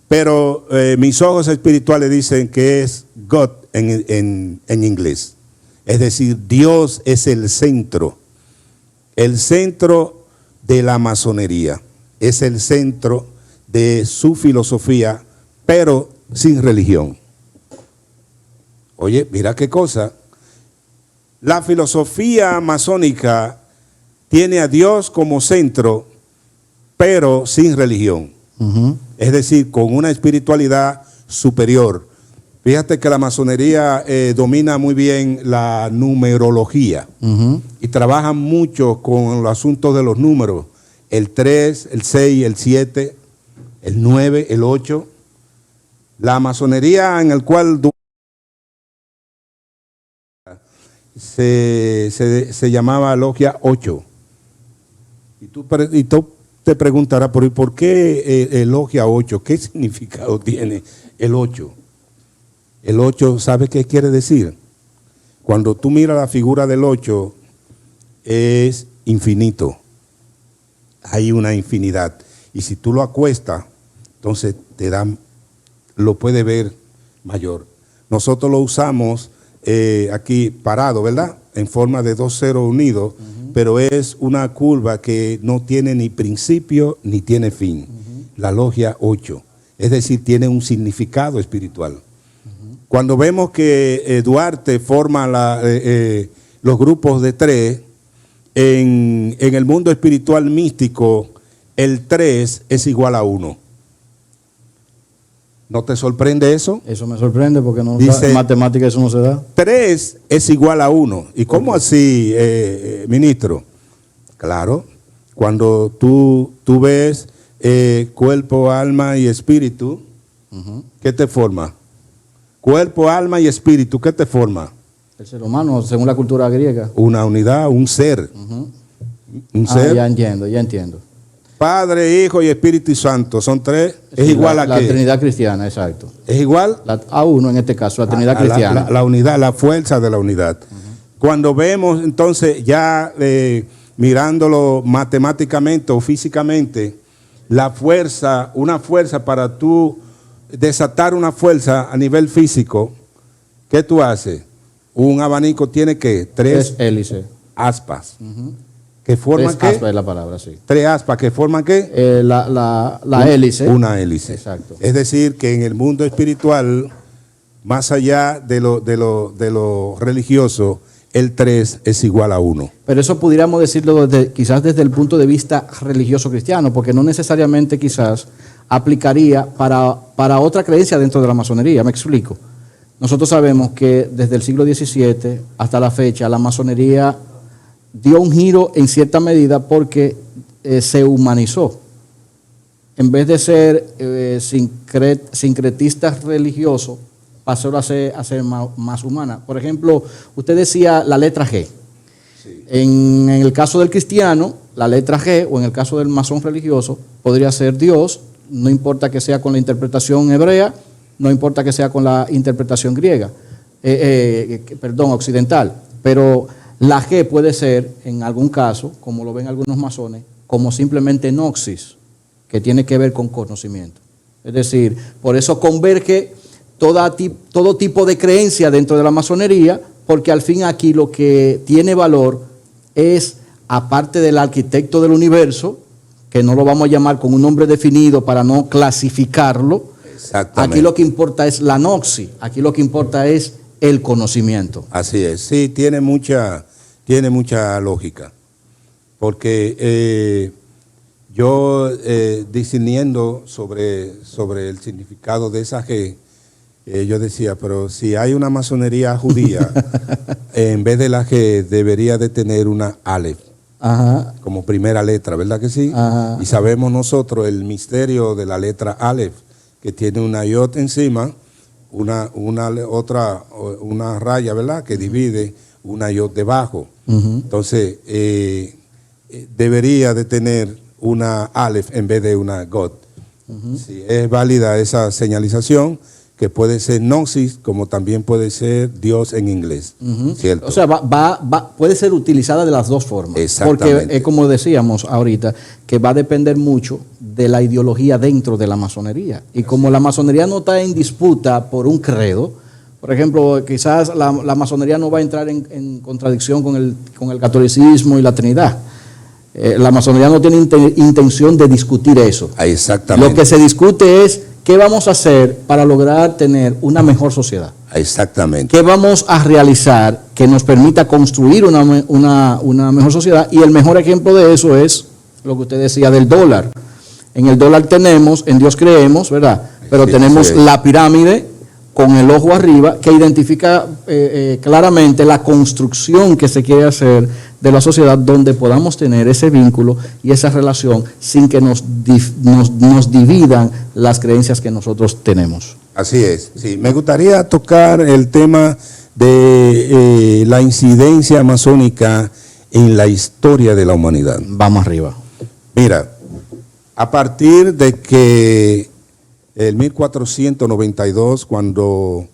Speaker 3: pero mis ojos espirituales dicen que es God en inglés. Es decir, Dios es el centro de la masonería. Es el centro de su filosofía, pero sin religión. Oye, mira qué cosa. La filosofía masónica tiene a Dios como centro, pero sin religión. Uh-huh. Es decir, con una espiritualidad superior. Fíjate que la masonería domina muy bien la numerología. Uh-huh. Y trabaja mucho con los asuntos de los números. El 3, el 6, el 7, el 9, el 8. La masonería en el cual se llamaba Logia 8. Y tú te preguntarás, ¿por qué Logia 8? ¿Qué significado tiene el 8? El 8, ¿sabe qué quiere decir? Cuando tú miras la figura del 8, es infinito. Hay una infinidad. Y si tú lo acuestas, entonces lo puede ver mayor. Nosotros lo usamos aquí parado, ¿verdad? En forma de 2 ceros unidos, pero es una curva que no tiene ni principio ni tiene fin. La Logia 8. Es decir, tiene un significado espiritual. Cuando vemos que Duarte forma los grupos de 3, en el mundo espiritual místico, el 3 es igual a 1. ¿No te sorprende eso?
Speaker 2: Eso me sorprende porque
Speaker 3: Dice,
Speaker 2: en matemáticas eso no se da.
Speaker 3: 3 es igual a 1. ¿Y cómo así, ministro? Claro, cuando tú ves cuerpo, alma y espíritu, ¿qué te forma? Cuerpo, alma y espíritu, ¿qué te forma?
Speaker 2: El ser humano, según la cultura griega.
Speaker 3: Una unidad, un ser. Un ser.
Speaker 2: Ya entiendo.
Speaker 3: Padre, Hijo y Espíritu Santo, son 3.
Speaker 2: Sí,
Speaker 3: ¿Es igual a
Speaker 2: la
Speaker 3: qué?
Speaker 2: La Trinidad cristiana, exacto.
Speaker 3: ¿Es igual?
Speaker 2: A uno en este caso, la Trinidad cristiana.
Speaker 3: La unidad, la fuerza de la unidad. Cuando vemos entonces ya mirándolo matemáticamente o físicamente, la fuerza, una fuerza para tú desatar una fuerza a nivel físico, ¿qué tú haces? Un abanico tiene que 3
Speaker 2: hélices.
Speaker 3: aspas. ¿Que forman qué?
Speaker 2: 3 aspas es la palabra, sí.
Speaker 3: 3 aspas, ¿que forman qué?
Speaker 2: La hélice.
Speaker 3: Una hélice.
Speaker 2: Exacto.
Speaker 3: Es decir, que en el mundo espiritual, más allá de lo religioso, el 3 es igual a 1.
Speaker 2: Pero eso pudiéramos decirlo quizás desde el punto de vista religioso cristiano, porque no necesariamente quizás aplicaría para otra creencia dentro de la masonería. Me explico. Nosotros sabemos que desde el siglo XVII hasta la fecha la masonería dio un giro en cierta medida porque se humanizó. En vez de ser sincretistas religiosos, pasó a ser más humana. Por ejemplo, usted decía la letra G. Sí. En el caso del cristiano, la letra G, o en el caso del masón religioso, podría ser Dios, no importa que sea con la interpretación hebrea, no importa que sea con la interpretación griega, occidental. Pero la G puede ser, en algún caso, como lo ven algunos masones, como simplemente noxis, que tiene que ver con conocimiento. Es decir, por eso converge todo tipo de creencia dentro de la masonería, porque al fin aquí lo que tiene valor es, aparte del arquitecto del universo, que no lo vamos a llamar con un nombre definido para no clasificarlo, aquí lo que importa es la noxi, aquí lo que importa es el conocimiento. Así es, sí, tiene mucha lógica, porque yo discerniendo sobre el significado de esa G, yo decía, pero si hay una masonería judía, en vez de la G debería de tener una Aleph. Ajá. Como primera letra, ¿verdad que sí? Ajá. Y sabemos nosotros el misterio de la letra Aleph, que tiene una yod encima, una raya, ¿verdad? Que divide una yod debajo. Entonces, debería de tener una Aleph en vez de una God. Si es válida esa señalización, que puede ser Gnosis, como también puede ser Dios en inglés. ¿Cierto? O sea, puede ser utilizada de las dos formas. Exactamente. Porque es como decíamos ahorita, que va a depender mucho de la ideología dentro de la masonería. Y como la masonería no está en disputa por un credo, por ejemplo, quizás la masonería no va a entrar en contradicción con el catolicismo y la Trinidad. La masonería no tiene intención de discutir eso. Exactamente. Lo que se discute es ¿qué vamos a hacer para lograr tener una mejor sociedad? Exactamente. ¿Qué vamos a realizar que nos permita construir una mejor sociedad? Y el mejor ejemplo de eso es lo que usted decía del dólar. En el dólar tenemos, en Dios creemos, ¿verdad? Pero sí, tenemos la pirámide con el ojo arriba que identifica claramente la construcción que se quiere hacer de la sociedad donde podamos tener ese vínculo y esa relación sin que nos dividan las creencias que nosotros tenemos.
Speaker 3: Así es, sí. Me gustaría tocar el tema de la incidencia masónica en la historia de la humanidad.
Speaker 2: Vamos arriba.
Speaker 3: Mira, a partir de que el 1492, cuando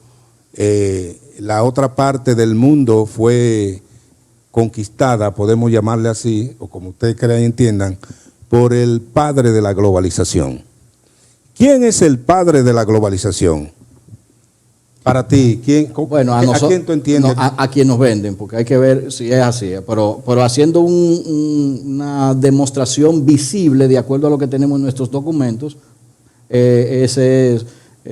Speaker 3: la otra parte del mundo fue conquistada, podemos llamarle así, o como ustedes crean y entiendan, por el padre de la globalización. ¿Quién es el padre de la globalización? Para ti,
Speaker 2: Bueno,
Speaker 3: ¿a quién tú entiendes?
Speaker 2: No, a quien nos venden, porque hay que ver si es así, pero haciendo una demostración visible de acuerdo a lo que tenemos en nuestros documentos, ese es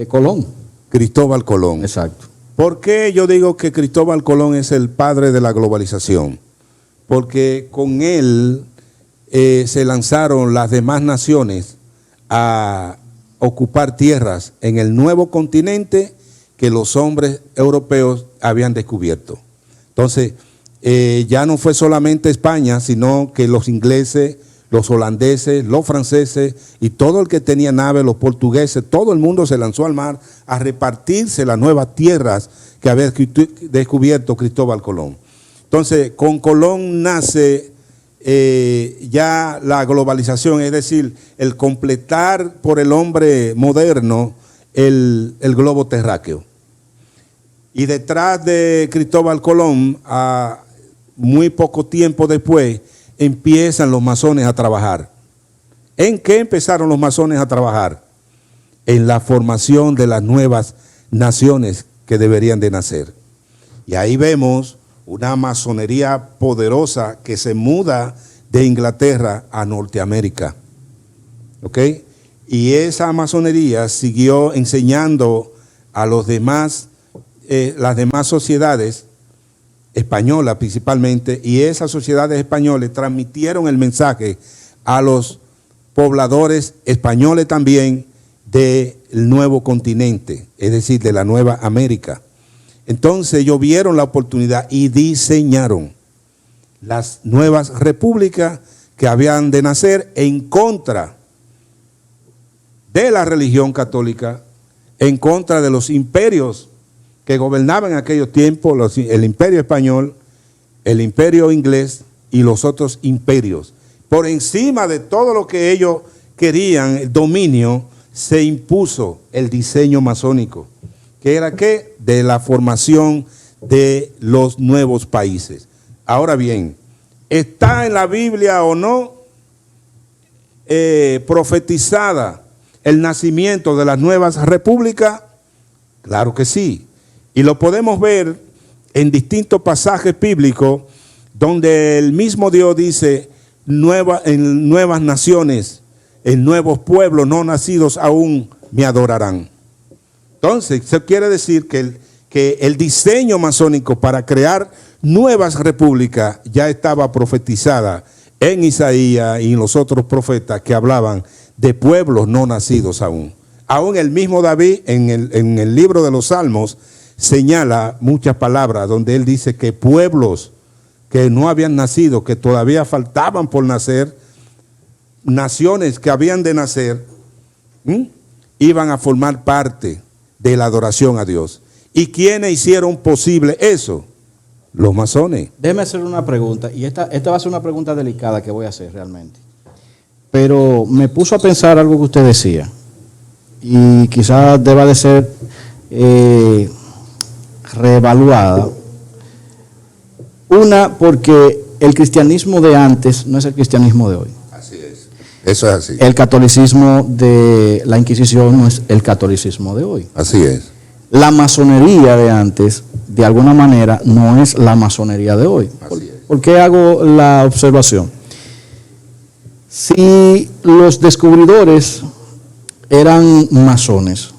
Speaker 2: Colón.
Speaker 3: Cristóbal Colón.
Speaker 2: Exacto.
Speaker 3: ¿Por qué yo digo que Cristóbal Colón es el padre de la globalización? Porque con él se lanzaron las demás naciones a ocupar tierras en el nuevo continente que los hombres europeos habían descubierto. Entonces, ya no fue solamente España, sino que los ingleses, los holandeses, los franceses y todo el que tenía nave, los portugueses, todo el mundo se lanzó al mar a repartirse las nuevas tierras que había descubierto Cristóbal Colón. Entonces, con Colón nace ya la globalización, es decir, el completar por el hombre moderno el globo terráqueo. Y detrás de Cristóbal Colón, a muy poco tiempo después, empiezan los masones a trabajar. ¿En qué empezaron los masones a trabajar? En la formación de las nuevas naciones que deberían de nacer. Y ahí vemos una masonería poderosa que se muda de Inglaterra a Norteamérica. ¿Ok? Y esa masonería siguió enseñando a los demás, las demás sociedades españolas principalmente, y esas sociedades españolas transmitieron el mensaje a los pobladores españoles también del nuevo continente, es decir, de la Nueva América. Entonces ellos vieron la oportunidad y diseñaron las nuevas repúblicas que habían de nacer en contra de la religión católica, en contra de los imperios que gobernaban en aquellos tiempos, el imperio español, el imperio inglés y los otros imperios. Por encima de todo lo que ellos querían, el dominio, se impuso el diseño masónico, que era ¿qué? De la formación de los nuevos países. Ahora bien, ¿está en la Biblia o no profetizada el nacimiento de las nuevas repúblicas? Claro que sí. Y lo podemos ver en distintos pasajes bíblicos donde el mismo Dios dice, en nuevas naciones, en nuevos pueblos no nacidos aún me adorarán. Entonces, eso quiere decir que el diseño masónico para crear nuevas repúblicas ya estaba profetizada en Isaías y en los otros profetas que hablaban de pueblos no nacidos aún. Aún el mismo David en el libro de los Salmos señala muchas palabras donde él dice que pueblos que no habían nacido, que todavía faltaban por nacer, naciones que habían de nacer, iban a formar parte de la adoración a Dios. ¿Y quiénes hicieron posible eso? Los masones.
Speaker 2: Déjeme hacer una pregunta, y esta va a ser una pregunta delicada que voy a hacer realmente. Pero me puso a pensar algo que usted decía, y quizás deba de ser reevaluada. Una, porque el cristianismo de antes no es el cristianismo de hoy.
Speaker 3: Así es. Eso es así.
Speaker 2: El catolicismo de la Inquisición no es el catolicismo de hoy.
Speaker 3: Así es.
Speaker 2: La masonería de antes, de alguna manera, no es la masonería de hoy.
Speaker 3: Así es.
Speaker 2: ¿Por qué hago la observación? Si los descubridores eran masones,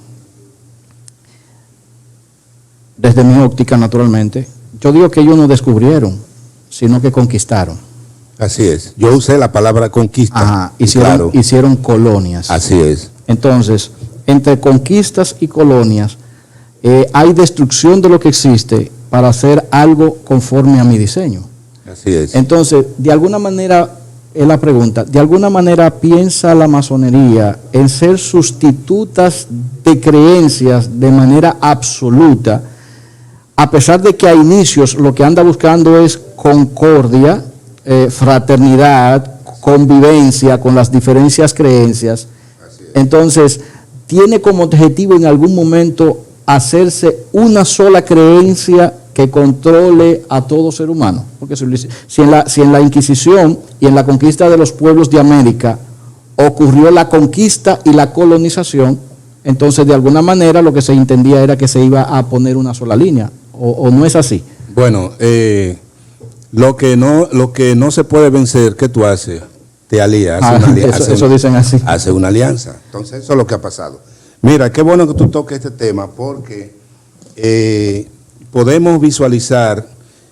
Speaker 2: desde mi óptica naturalmente, yo digo que ellos no descubrieron, sino que conquistaron.
Speaker 3: Así es. Yo usé la palabra conquista.
Speaker 2: Ajá, hicieron colonias.
Speaker 3: Así es.
Speaker 2: Entonces, entre conquistas y colonias, hay destrucción de lo que existe para hacer algo conforme a mi diseño.
Speaker 3: Así es.
Speaker 2: Entonces, de alguna manera, es la pregunta, ¿de alguna manera piensa la masonería en ser sustitutas de creencias de manera absoluta, a pesar de que a inicios lo que anda buscando es concordia, fraternidad, convivencia con las diferentes creencias? Entonces, ¿tiene como objetivo en algún momento hacerse una sola creencia que controle a todo ser humano? Porque si en la Inquisición y en la conquista de los pueblos de América ocurrió la conquista y la colonización, entonces de alguna manera lo que se entendía era que se iba a poner una sola línea, o no es así.
Speaker 3: Bueno, lo que no se puede vencer, ¿qué tú haces? Te alías,
Speaker 2: eso dicen así.
Speaker 3: Hace una alianza. Entonces eso es lo que ha pasado. Mira, qué bueno que tú toques este tema, porque podemos visualizar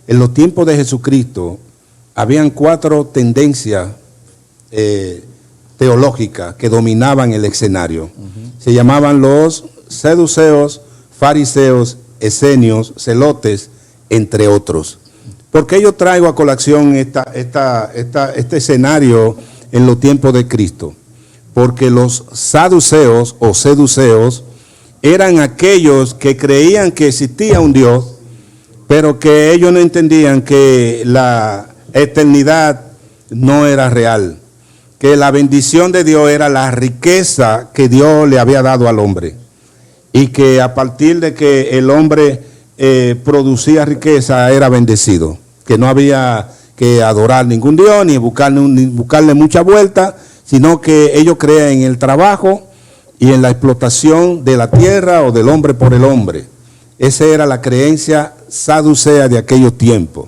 Speaker 3: en los tiempos de Jesucristo habían 4 tendencias teológicas que dominaban el escenario. Se llamaban los saduceos, fariseos, esenios, celotes, entre otros. ¿Por qué yo traigo a colación este escenario en los tiempos de Cristo? Porque los saduceos o seduceos eran aquellos que creían que existía un Dios, pero que ellos no entendían que la eternidad no era real, que la bendición de Dios era la riqueza que Dios le había dado al hombre, y que a partir de que el hombre producía riqueza era bendecido, que no había que adorar ningún Dios ni buscarle mucha vuelta, sino que ellos creían en el trabajo y en la explotación de la tierra o del hombre por el hombre. Esa era la creencia saducea de aquellos tiempos.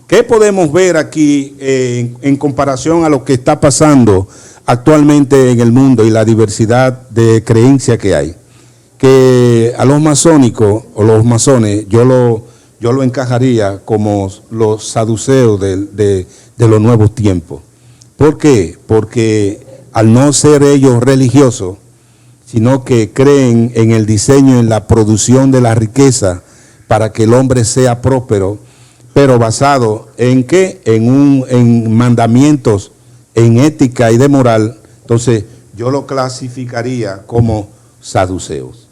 Speaker 3: ¿Qué podemos ver aquí en comparación a lo que está pasando actualmente en el mundo y la diversidad de creencias que hay? Que a los masónicos o los masones yo lo encajaría como los saduceos de los nuevos tiempos. ¿Por qué? Porque al no ser ellos religiosos, sino que creen en el diseño, en la producción de la riqueza para que el hombre sea próspero, pero basado en ¿qué? En mandamientos, en ética y de moral. Entonces yo lo clasificaría como saduceos.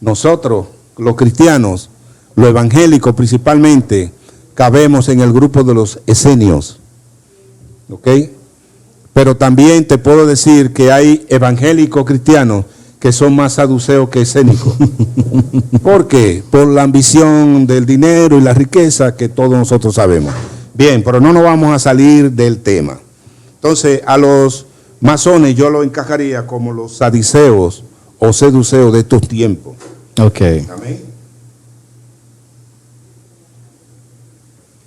Speaker 3: Nosotros, los cristianos, los evangélicos principalmente, cabemos en el grupo de los esenios, ¿ok? Pero también te puedo decir que hay evangélicos cristianos que son más saduceos que escénicos. ¿Por qué? Por la ambición del dinero y la riqueza que todos nosotros sabemos. Bien, pero no nos vamos a salir del tema. Entonces, a los masones yo lo encajaría como los saduceos o seduceos de estos tiempos.
Speaker 2: Ok.
Speaker 3: Amén.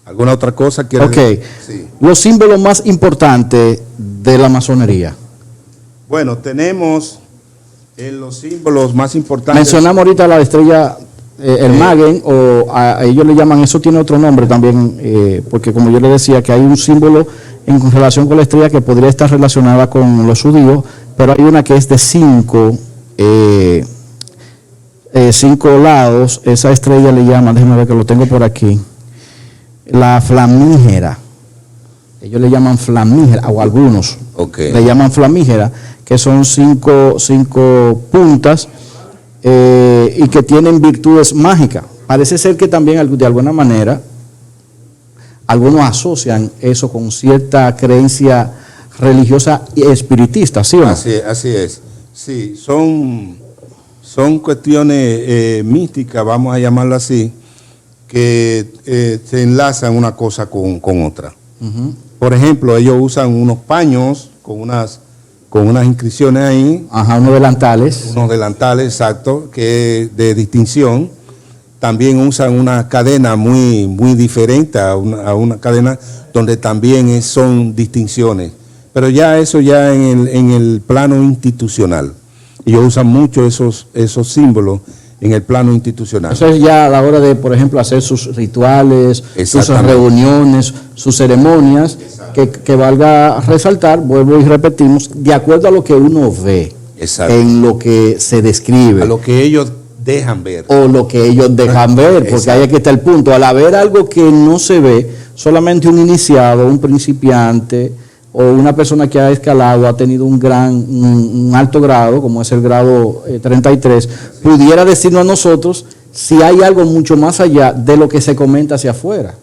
Speaker 3: ¿Alguna otra cosa que
Speaker 2: Ok. Sí. Los símbolos más importantes de la masonería.
Speaker 3: Bueno, tenemos los símbolos más importantes.
Speaker 2: Mencionamos ahorita la estrella, el Magen, o a ellos le llaman, eso tiene otro nombre también, porque como yo le decía, que hay un símbolo en relación con la estrella que podría estar relacionada con los judíos, pero hay una que es de 5 lados. Esa estrella le llaman, déjenme ver que lo tengo por aquí, la flamígera. Ellos le llaman flamígera, o algunos le llaman flamígera, que son 5 puntas y que tienen virtudes mágicas. Parece ser que también de alguna manera algunos asocian eso con cierta creencia religiosa y espiritista, ¿sí o no?
Speaker 3: Así es. Sí, son cuestiones místicas, vamos a llamarlo así, que se enlazan una cosa con otra. Por ejemplo, ellos usan unos paños con unas inscripciones ahí.
Speaker 2: Ajá, unos delantales.
Speaker 3: Unos delantales, exacto, que es de distinción. También usan una cadena muy diferente a una cadena donde también son distinciones. Pero ya eso ya en el plano institucional. Ellos usan mucho esos símbolos en el plano institucional.
Speaker 2: Eso es ya a la hora de, por ejemplo, hacer sus rituales, sus reuniones, sus ceremonias, que valga resaltar, vuelvo y repetimos, de acuerdo a lo que uno ve, en lo que se describe.
Speaker 3: A lo que ellos dejan ver.
Speaker 2: O lo que ellos dejan ver, porque ahí es que está el punto. Al haber algo que no se ve, solamente un iniciado, un principiante o una persona que ha escalado, ha tenido un alto grado, como es el grado 33, pudiera decirnos a nosotros si hay algo mucho más allá de lo que se comenta hacia afuera.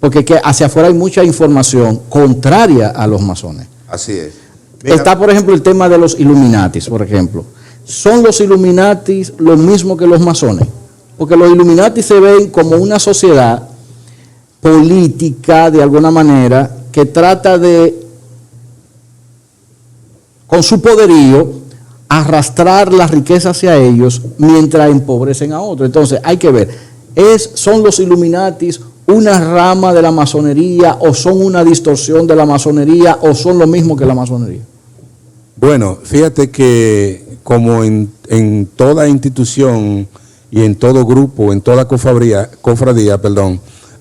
Speaker 2: Porque que hacia afuera hay mucha información contraria a los masones.
Speaker 3: Así es. Mira,
Speaker 2: está, por ejemplo, el tema de los Illuminatis, por ejemplo. ¿Son los Illuminatis lo mismo que los masones? Porque los Illuminatis se ven como una sociedad política, de alguna manera, que trata de, con su poderío, arrastrar la riqueza hacia ellos mientras empobrecen a otros. Entonces, hay que ver, ¿son los Illuminatis una rama de la masonería o son una distorsión de la masonería o son lo mismo que la masonería?
Speaker 3: Bueno, fíjate que como en toda institución y en todo grupo, en toda cofradía,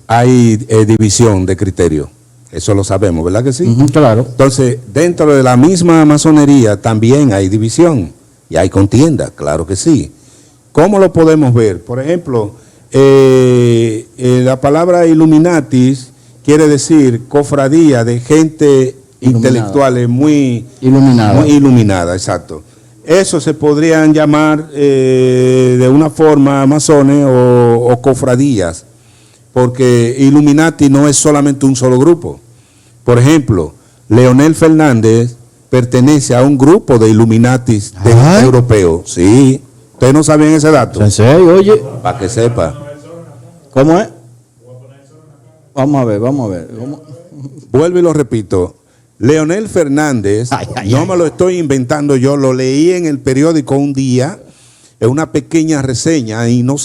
Speaker 3: hay división de criterio. Eso lo sabemos, ¿verdad que sí?
Speaker 2: Claro.
Speaker 3: Entonces, dentro de la misma masonería también hay división y hay contienda, claro que sí. ¿Cómo lo podemos ver? Por ejemplo, la palabra Illuminatis quiere decir cofradía de gente intelectuales muy iluminada, exacto. Eso se podrían llamar de una forma masones o cofradías, porque Illuminati no es solamente un solo grupo. Por ejemplo, Leonel Fernández pertenece a un grupo de Illuminatis europeos. Sí, ustedes no sabían ese dato.
Speaker 2: ¿En serio? Oye,
Speaker 3: para que sepa.
Speaker 2: ¿Cómo es? Vamos a ver.
Speaker 3: Vuelvo y lo repito. Leonel Fernández, no me lo estoy inventando yo, lo leí en el periódico un día, en una pequeña reseña, y no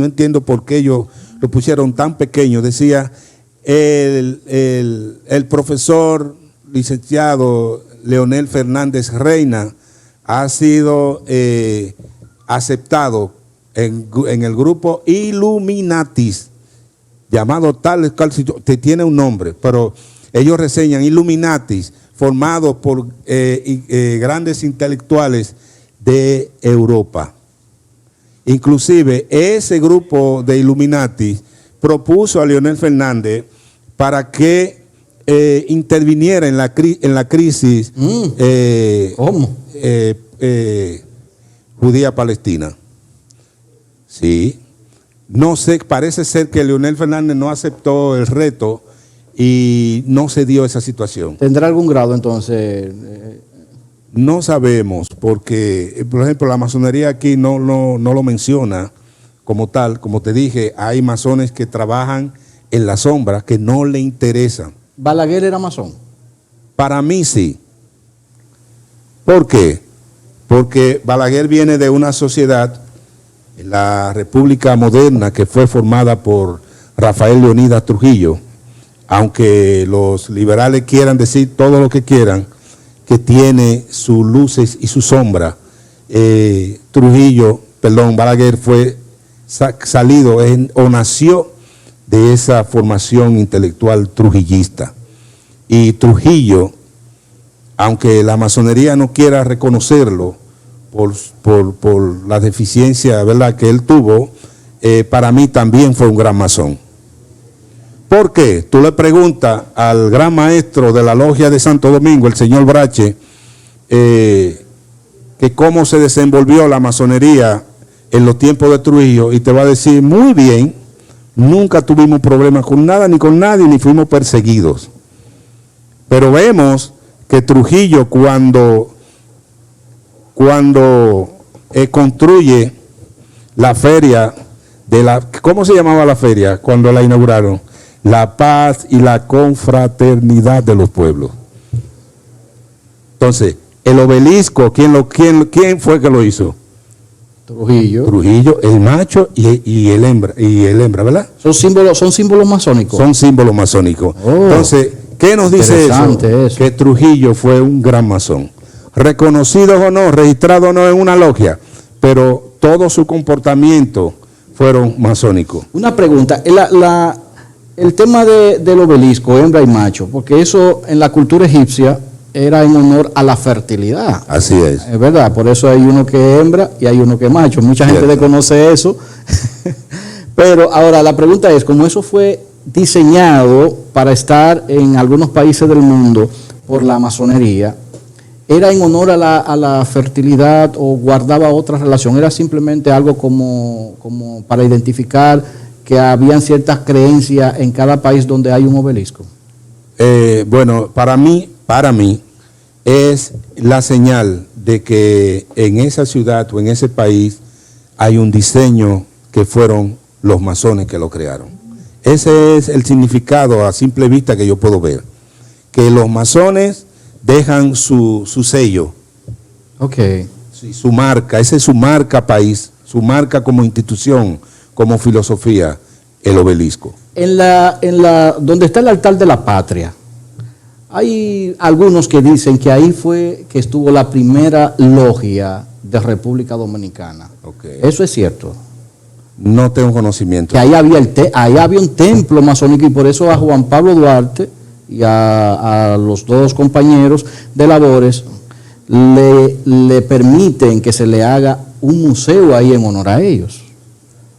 Speaker 3: entiendo por qué ellos lo pusieron tan pequeño. Decía, el profesor licenciado Leonel Fernández Reina ha sido aceptado en el grupo Illuminatis, llamado tal, que tiene un nombre, pero ellos reseñan Illuminatis, formados por grandes intelectuales de Europa. Inclusive, ese grupo de Illuminatis propuso a Leonel Fernández para que interviniera en la crisis judía-palestina. Sí. No sé, parece ser que Leonel Fernández no aceptó el reto y no se dio esa situación.
Speaker 2: ¿Tendrá algún grado entonces?
Speaker 3: No sabemos, porque, por ejemplo, la masonería aquí no lo menciona como tal. Como te dije, hay masones que trabajan en la sombra, que no le interesan.
Speaker 2: ¿Balaguer era masón?
Speaker 3: Para mí sí. ¿Por qué? Porque Balaguer viene de una sociedad, la República Moderna, que fue formada por Rafael Leonidas Trujillo, aunque los liberales quieran decir todo lo que quieran, que tiene sus luces y su sombra. Balaguer fue salido o nació de esa formación intelectual trujillista. Y Trujillo, aunque la masonería no quiera reconocerlo por la deficiencia, ¿verdad?, que él tuvo, para mí también fue un gran masón. ¿Por qué? Tú le preguntas al gran maestro de la logia de Santo Domingo, el señor Brache, que cómo se desenvolvió la masonería en los tiempos de Trujillo, y te va a decir, muy bien, nunca tuvimos problemas con nada ni con nadie, ni fuimos perseguidos. Pero vemos que Trujillo cuando construye la feria ¿cómo se llamaba la feria cuando la inauguraron? La paz y la confraternidad de los pueblos. Entonces, el obelisco, ¿quién fue que lo hizo? Trujillo, el macho y el hembra, ¿verdad?
Speaker 2: Son símbolos masónicos.
Speaker 3: Son símbolos masónicos. Oh, entonces, ¿qué nos dice eso? Que Trujillo fue un gran masón. Reconocido o no, registrado o no en una logia, pero todo su comportamiento fueron masónicos.
Speaker 2: Una pregunta, el tema del obelisco, hembra y macho, porque eso en la cultura egipcia era en honor a la fertilidad.
Speaker 3: Así es.
Speaker 2: Es verdad, por eso hay uno que es hembra y hay uno que es macho. Mucha gente desconoce eso. Pero ahora la pregunta es, como eso fue diseñado para estar en algunos países del mundo por la masonería, ¿era en honor a la fertilidad o guardaba otra relación? ¿Era simplemente algo como para identificar que habían ciertas creencias en cada país donde hay un obelisco?
Speaker 3: Bueno, para mí es la señal de que en esa ciudad o en ese país hay un diseño que fueron los masones que lo crearon. Ese es el significado a simple vista que yo puedo ver. Que los masones dejan su sello.
Speaker 2: Ok.
Speaker 3: Sí, su marca, esa es su marca país, su marca como institución, como filosofía, el obelisco.
Speaker 2: Donde está el altar de la patria, hay algunos que dicen que ahí fue que estuvo la primera logia de República Dominicana.
Speaker 3: Okay.
Speaker 2: ¿Eso es cierto?
Speaker 3: No tengo conocimiento.
Speaker 2: Que ahí había un templo masónico y por eso a Juan Pablo Duarte y a los dos compañeros de labores le permiten que se le haga un museo ahí en honor a ellos.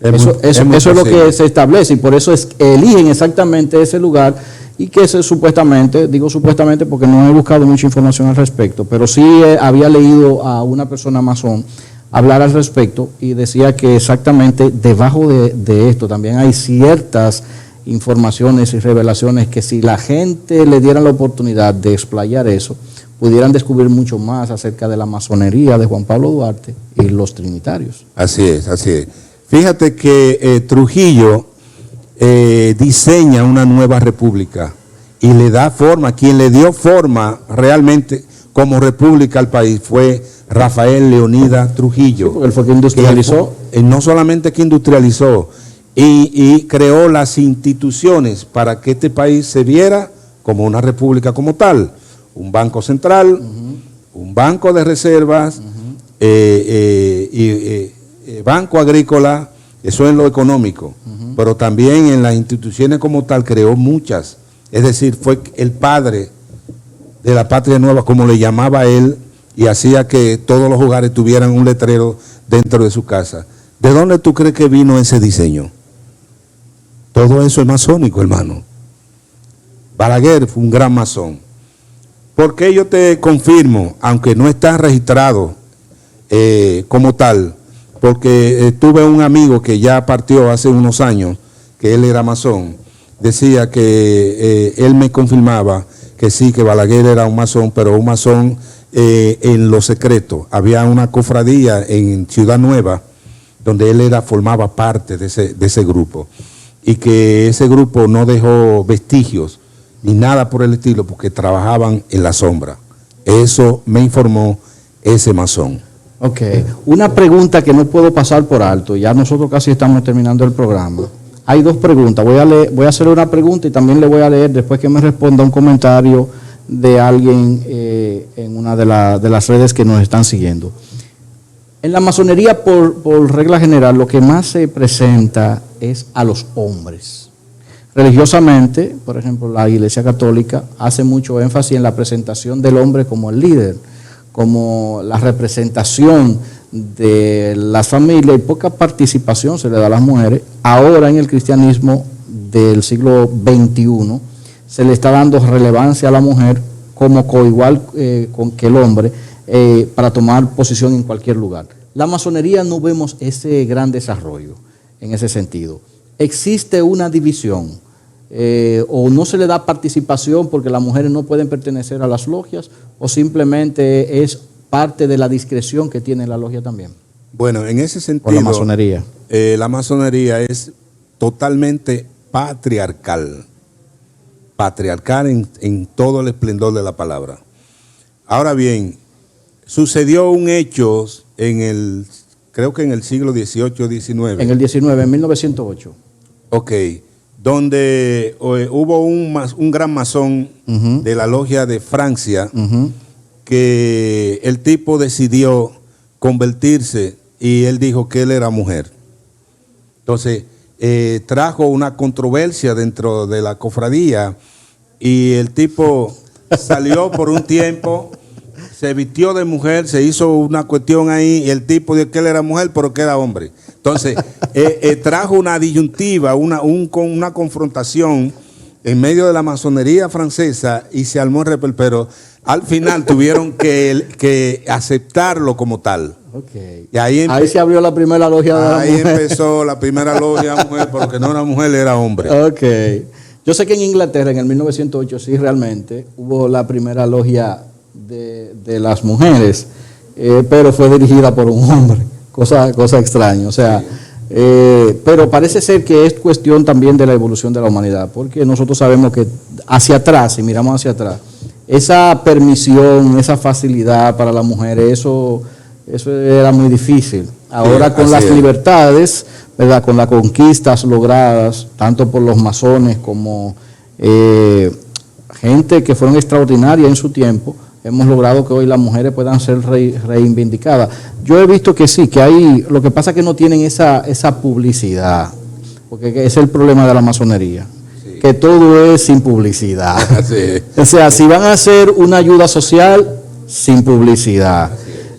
Speaker 2: Eso es lo que se establece y por eso eligen exactamente ese lugar y que supuestamente, digo supuestamente porque no he buscado mucha información al respecto, pero sí había leído a una persona masón hablar al respecto y decía que exactamente debajo de esto también hay ciertas informaciones y revelaciones que si la gente le diera la oportunidad de explayar eso, pudieran descubrir mucho más acerca de la masonería de Juan Pablo Duarte y los trinitarios.
Speaker 3: Así es, así es. Fíjate que Trujillo diseña una nueva república y le da forma, quien le dio forma realmente como república al país fue Rafael Leonidas Trujillo.
Speaker 2: Sí, porque él fue quien industrializó.
Speaker 3: No solamente que industrializó, y creó las instituciones para que este país se viera como una república como tal. Un banco central, un banco de reservas, banco agrícola, eso en lo económico, pero también en las instituciones como tal creó muchas. Es decir, fue el padre de la patria nueva, como le llamaba él, y hacía que todos los hogares tuvieran un letrero dentro de su casa. ¿De dónde tú crees que vino ese diseño? Todo eso es masónico, hermano. Balaguer fue un gran masón. ¿Por qué yo te confirmo, aunque no está registrado como tal? Porque tuve un amigo que ya partió hace unos años, que él era masón, decía que él me confirmaba que sí, que Balaguer era un masón, pero un masón en lo secreto. Había una cofradía en Ciudad Nueva, donde él formaba parte de ese grupo, y que ese grupo no dejó vestigios ni nada por el estilo, porque trabajaban en la sombra. Eso me informó ese masón.
Speaker 2: Ok, una pregunta que no puedo pasar por alto, ya nosotros casi estamos terminando el programa. Hay dos preguntas, voy a hacerle una pregunta y también le voy a leer después que me responda un comentario de alguien en una de las redes que nos están siguiendo. En la masonería, por regla general, lo que más se presenta es a los hombres. Religiosamente, por ejemplo, la Iglesia Católica hace mucho énfasis en la presentación del hombre como el líder, como la representación de la familia y poca participación se le da a las mujeres. Ahora en el cristianismo del siglo XXI se le está dando relevancia a la mujer como coigual que el hombre para tomar posición en cualquier lugar. La masonería no vemos ese gran desarrollo en ese sentido. Existe una división o no se le da participación porque las mujeres no pueden pertenecer a las logias o simplemente es parte de la discreción que tiene la logia también.
Speaker 3: Bueno, en ese sentido,
Speaker 2: la masonería.
Speaker 3: La masonería es totalmente patriarcal. Patriarcal en todo el esplendor de la palabra. Ahora bien, sucedió un hecho creo que en el siglo XVIII o XIX.
Speaker 2: En el 19, en 1908.
Speaker 3: Ok, donde hubo un gran masón de la logia de Francia, que el tipo decidió convertirse y él dijo que él era mujer. Entonces, trajo una controversia dentro de la cofradía y el tipo salió por un tiempo, se vistió de mujer, se hizo una cuestión ahí, y el tipo dijo que él era mujer, pero que era hombre. Entonces, trajo una disyuntiva, una confrontación en medio de la masonería francesa y se armó el repel, pero al final tuvieron que aceptarlo como tal.
Speaker 2: Okay.
Speaker 3: Y ahí
Speaker 2: se abrió la primera logia de la mujer.
Speaker 3: Ahí empezó la primera logia de mujer, porque no era mujer, era hombre.
Speaker 2: Ok. Yo sé que en Inglaterra, en el 1908, sí realmente hubo la primera logia de las mujeres, pero fue dirigida por un hombre, cosa extraña. O sea, pero parece ser que es cuestión también de la evolución de la humanidad, porque nosotros sabemos que hacia atrás, si miramos hacia atrás, esa permisión, esa facilidad para las mujeres, eso era muy difícil. Ahora con las libertades, ¿verdad?, con las conquistas logradas, tanto por los masones como gente que fueron extraordinarias en su tiempo, hemos logrado que hoy las mujeres puedan ser reivindicadas. Yo he visto que sí, que hay, lo que pasa es que no tienen esa publicidad, porque ese es el problema de la masonería, sí, que todo es sin publicidad. Sí. O sea, si van a hacer una ayuda social, sin publicidad.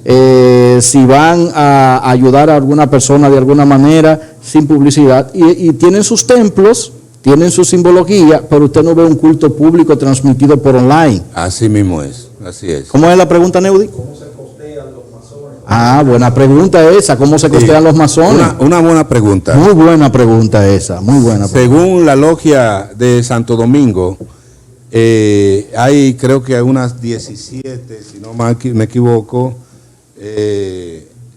Speaker 2: Si van a ayudar a alguna persona de alguna manera, sin publicidad, y tienen sus templos, tienen su simbología, pero usted no ve un culto público transmitido por online.
Speaker 3: Así mismo es, así es.
Speaker 2: ¿Cómo es la pregunta, Neudi? ¿Cómo se costean los masones? Ah, buena pregunta esa, ¿cómo se costean los masones?
Speaker 3: Una buena pregunta.
Speaker 2: Muy buena pregunta esa, muy buena pregunta.
Speaker 3: Según la logia de Santo Domingo, hay, creo que hay unas 17, si no me equivoco,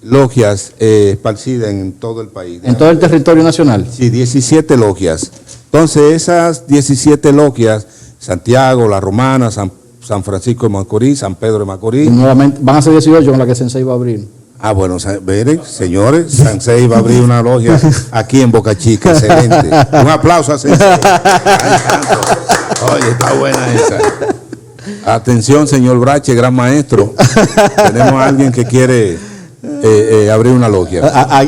Speaker 3: logias esparcidas en todo el país.
Speaker 2: ¿En todo el territorio nacional?
Speaker 3: Sí, 17 logias. Entonces, esas 17 logias, Santiago, La Romana, San Francisco de Macorís, San Pedro de Macorís.
Speaker 2: Y nuevamente, van a ser 18 con la que Sensei va a abrir.
Speaker 3: Ah, bueno, miren, señores, Sensei va a abrir una logia aquí en Boca Chica, excelente. Un aplauso a Sensei. Ay, santo. Oye, está buena esa. Atención, señor Brache, gran maestro. Tenemos a alguien que quiere abrir una logia.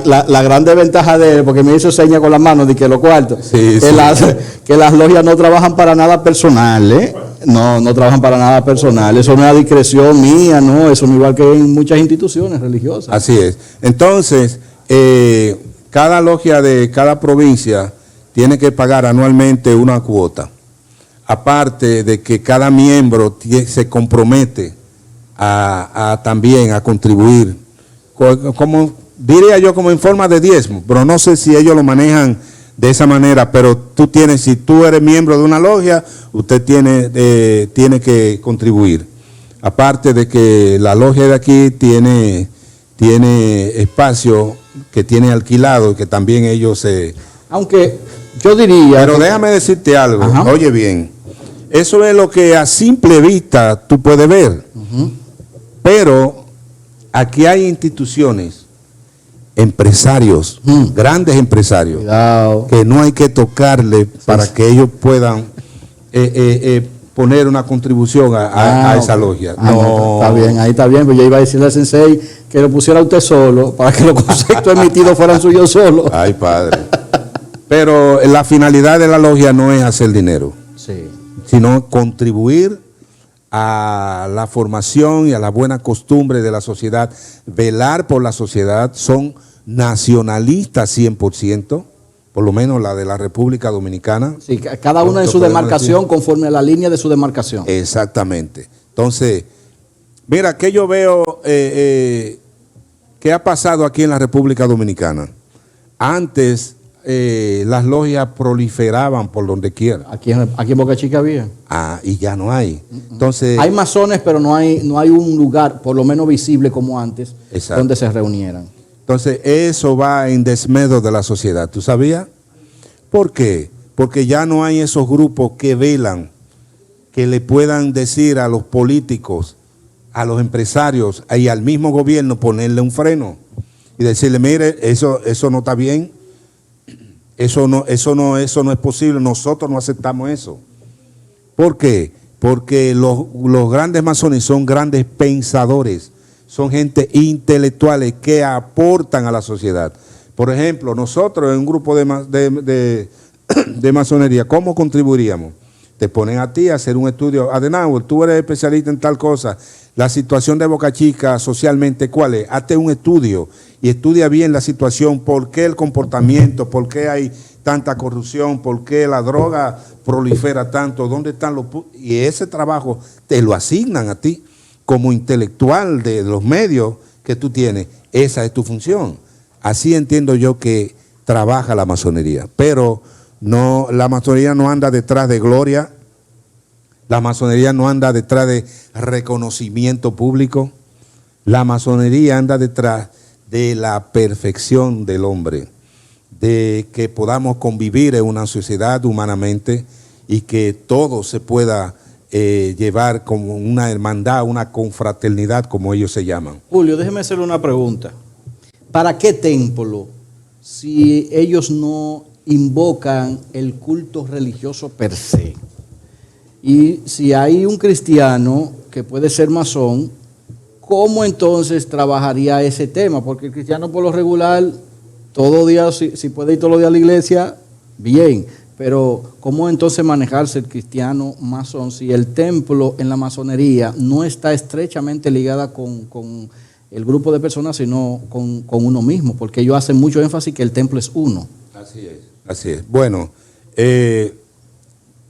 Speaker 2: La gran desventaja de él, porque me hizo seña con la mano de que los cuartos,
Speaker 3: sí,
Speaker 2: que las logias no trabajan para nada personal, ¿eh? No trabajan para nada personal. Eso no es a discreción mía, no. Eso no, igual que en muchas instituciones religiosas.
Speaker 3: Así es. Entonces, cada logia de cada provincia tiene que pagar anualmente una cuota. Aparte de que cada miembro se compromete también a contribuir, como diría yo, como en forma de diezmo, pero no sé si ellos lo manejan de esa manera, pero si tú eres miembro de una logia, usted tiene que contribuir. Aparte de que la logia de aquí tiene espacio que tiene alquilado, que también ellos se...
Speaker 2: Aunque yo diría...
Speaker 3: Pero déjame decirte algo, ajá, oye bien, eso es lo que a simple vista tú puedes ver, pero aquí hay instituciones, empresarios, grandes empresarios, cuidado, que no hay que tocarle para que ellos puedan poner una contribución a esa logia.
Speaker 2: No. Está bien, ahí está bien, pues yo iba a decirle al Sensei que lo pusiera usted solo, para que los conceptos emitidos fueran suyos solos.
Speaker 3: Ay, padre. Pero la finalidad de la logia no es hacer dinero, sí, sino contribuir a la formación y a la buena costumbre de la sociedad, velar por la sociedad. Son nacionalistas 100%, por lo menos la de la República Dominicana.
Speaker 2: Sí, cada uno en su demarcación, conforme a la línea de su demarcación.
Speaker 3: Exactamente. Entonces, mira, que yo veo que ha pasado aquí en la República Dominicana. Antes las logias proliferaban por donde quiera.
Speaker 2: Aquí en Boca Chica había.
Speaker 3: Y ya no hay. Entonces,
Speaker 2: hay masones, pero no hay un lugar, por lo menos visible como antes, exacto, donde se reunieran.
Speaker 3: Entonces, eso va en desmedro de la sociedad. ¿Tú sabías? ¿Por qué? Porque ya no hay esos grupos que velan, que le puedan decir a los políticos, a los empresarios y al mismo gobierno, ponerle un freno y decirle, mire, eso no está bien. Eso no es posible, nosotros no aceptamos eso. ¿Por qué? Porque los grandes masones son grandes pensadores, son gente intelectuales que aportan a la sociedad. Por ejemplo, nosotros en un grupo de masonería, ¿cómo contribuiríamos? te ponen a ti a hacer un estudio. Adenauer, tú eres especialista en tal cosa. La situación de Boca Chica socialmente, ¿cuál es? Hazte un estudio y estudia bien la situación, por qué el comportamiento, por qué hay tanta corrupción, por qué la droga prolifera tanto, dónde están los... Y ese trabajo te lo asignan a ti como intelectual de los medios que tú tienes. Esa es tu función. Así entiendo yo que trabaja la masonería. Pero no, la masonería no anda detrás de gloria. La masonería no anda detrás de reconocimiento público. La masonería anda detrás de la perfección del hombre, de que podamos convivir en una sociedad humanamente y que todo se pueda llevar como una hermandad, una confraternidad, como ellos se llaman.
Speaker 2: Julio, déjeme hacerle una pregunta. ¿Para qué templo si ellos no invocan el culto religioso per se? Y si hay un cristiano que puede ser masón, ¿cómo entonces trabajaría ese tema? Porque el cristiano por lo regular, todo día, si puede ir todos los días a la iglesia, bien. Pero ¿cómo entonces manejarse el cristiano masón si el templo en la masonería no está estrechamente ligada con el grupo de personas, sino con uno mismo? Porque ellos hacen mucho énfasis que el templo es uno.
Speaker 3: Así es. Así es. Bueno,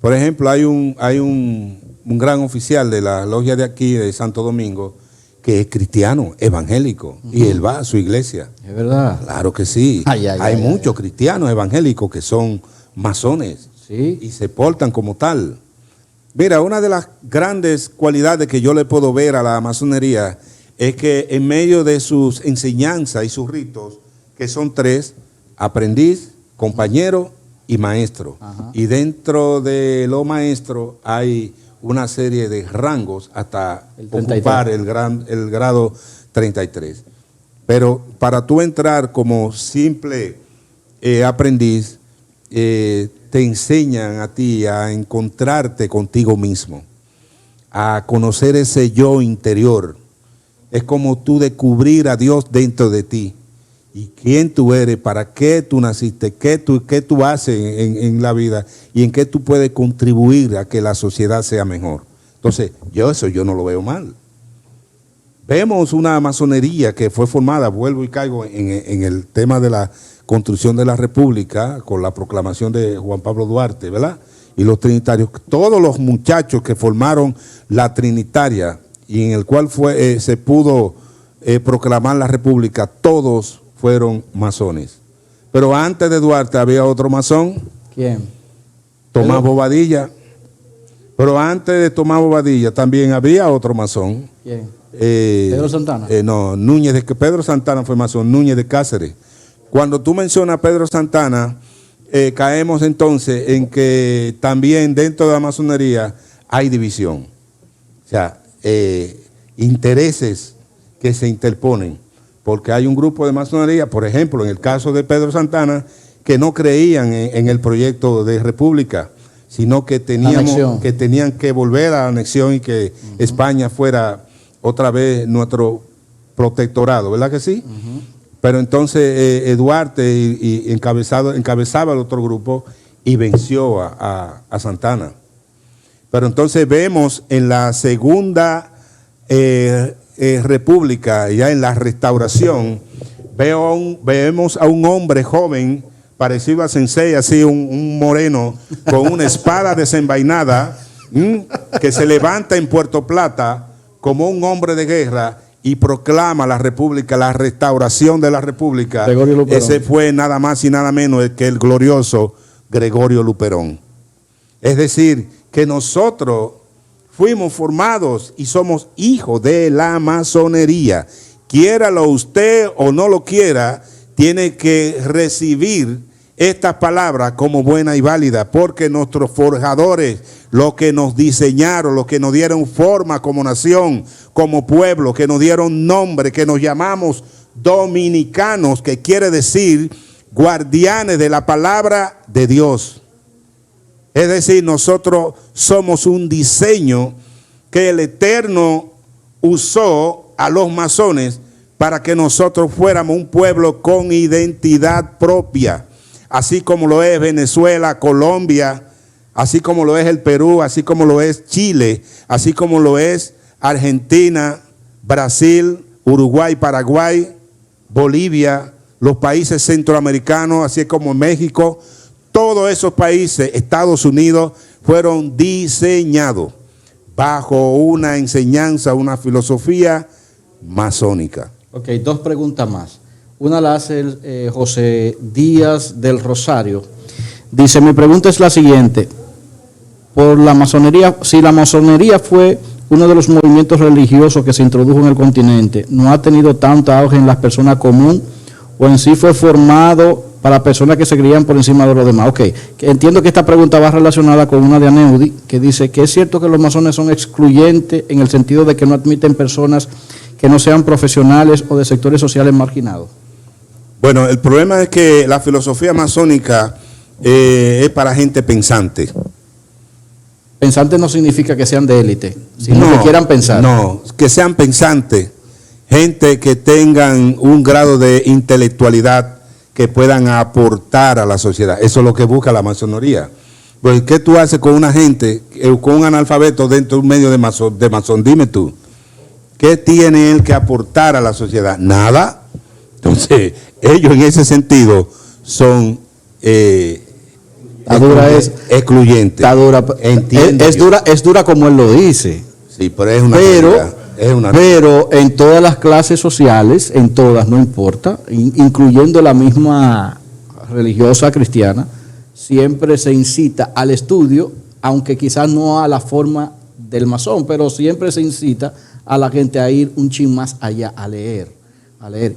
Speaker 3: por ejemplo, hay un gran oficial de la logia de aquí, de Santo Domingo, que es cristiano, evangélico, y él va a su iglesia.
Speaker 2: ¿Es verdad?
Speaker 3: Claro que sí. Hay muchos cristianos evangélicos que son masones,
Speaker 2: ¿sí?
Speaker 3: Y se portan como tal. Mira, una de las grandes cualidades que yo le puedo ver a la masonería es que en medio de sus enseñanzas y sus ritos, que son 3, aprendiz, compañero y maestro. Ajá. Y dentro de los maestros hay una serie de rangos hasta ocupar el grado 33. Pero para tú entrar como simple aprendiz, te enseñan a ti a encontrarte contigo mismo, a conocer ese yo interior. Es como tú descubrir a Dios dentro de ti. Y quién tú eres, para qué tú naciste, qué tú haces en la vida y en qué tú puedes contribuir a que la sociedad sea mejor. Entonces, yo no lo veo mal. Vemos una masonería que fue formada, vuelvo y caigo en el tema de la construcción de la República, con la proclamación de Juan Pablo Duarte, ¿verdad? Y los trinitarios, todos los muchachos que formaron la Trinitaria y en el cual se pudo proclamar la República, todos fueron masones. Pero antes de Duarte había otro masón.
Speaker 2: ¿Quién?
Speaker 3: Tomás Bobadilla. Pero antes de Tomás Bobadilla también había otro masón.
Speaker 2: ¿Quién? ¿Pedro Santana?
Speaker 3: No, Pedro Santana fue masón, Núñez de Cáceres. Cuando tú mencionas a Pedro Santana, caemos entonces en que también dentro de la masonería hay división. O sea, intereses que se interponen. Porque hay un grupo de masonería, por ejemplo, en el caso de Pedro Santana, que no creían en el proyecto de república, sino que tenían que volver a la anexión y que España fuera otra vez nuestro protectorado, ¿verdad que sí? Pero entonces Duarte encabezaba el otro grupo y venció a Santana. Pero entonces vemos en la segunda República, ya en la Restauración, vemos a un hombre joven, parecido a Sensei, así un moreno, con una espada desenvainada, que se levanta en Puerto Plata como un hombre de guerra y proclama la República, la restauración de la República. Ese fue nada más y nada menos que el glorioso Gregorio Luperón. Es decir, que nosotros fuimos formados y somos hijos de la masonería. Quiéralo usted o no lo quiera, tiene que recibir estas palabras como buena y válida, porque nuestros forjadores, los que nos diseñaron, los que nos dieron forma como nación, como pueblo, que nos dieron nombre, que nos llamamos dominicanos, que quiere decir guardianes de la palabra de Dios. Es decir, nosotros somos un diseño que el Eterno usó a los masones para que nosotros fuéramos un pueblo con identidad propia, así como lo es Venezuela, Colombia, así como lo es el Perú, así como lo es Chile, así como lo es Argentina, Brasil, Uruguay, Paraguay, Bolivia, los países centroamericanos, así como México, todos esos países, Estados Unidos, fueron diseñados bajo una enseñanza, una filosofía masónica.
Speaker 2: Ok, 2 preguntas más. Una la hace José Díaz del Rosario. Dice, mi pregunta es la siguiente. Por la masonería, si la masonería fue uno de los movimientos religiosos que se introdujo en el continente, ¿no ha tenido tanto auge en las personas comunes o en sí fue formado para personas que se creían por encima de los demás? Ok, entiendo que esta pregunta va relacionada con una de Aneudi, que dice que es cierto que los masones son excluyentes en el sentido de que no admiten personas que no sean profesionales o de sectores sociales marginados.
Speaker 3: Bueno, el problema es que la filosofía masónica es para gente pensante.
Speaker 2: Pensante no significa que sean de élite, sino que quieran pensar.
Speaker 3: No, que sean pensantes, gente que tengan un grado de intelectualidad que puedan aportar a la sociedad. Eso es lo que busca la masonería. Pues, ¿qué tú haces con una gente, con un analfabeto dentro de un medio de masón? Dime tú, ¿qué tiene él que aportar a la sociedad? Nada. Entonces, ellos en ese sentido son excluyentes.
Speaker 2: Está dura. Es dura como él lo dice.
Speaker 3: Sí, pero es una realidad.
Speaker 2: Pero en todas las clases sociales, en todas, no importa, incluyendo la misma religiosa cristiana, siempre se incita al estudio, aunque quizás no a la forma del masón, pero siempre se incita a la gente a ir un chin más allá, a leer.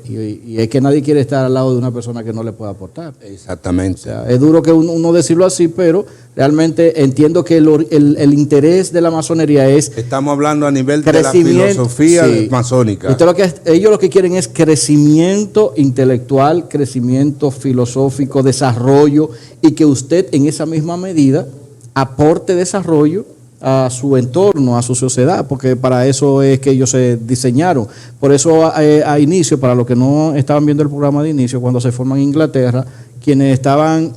Speaker 2: Y es que nadie quiere estar al lado de una persona que no le pueda aportar.
Speaker 3: Exactamente.
Speaker 2: O sea, es duro que uno decirlo así, pero realmente entiendo que el interés de la masonería es...
Speaker 3: Estamos hablando a nivel de la filosofía masónica.
Speaker 2: Ellos lo que quieren es crecimiento intelectual, crecimiento filosófico, desarrollo, y que usted en esa misma medida aporte desarrollo a su entorno, a su sociedad, porque para eso es que ellos se diseñaron. Por eso a inicio, para los que no estaban viendo el programa de inicio, cuando se forma en Inglaterra, quienes estaban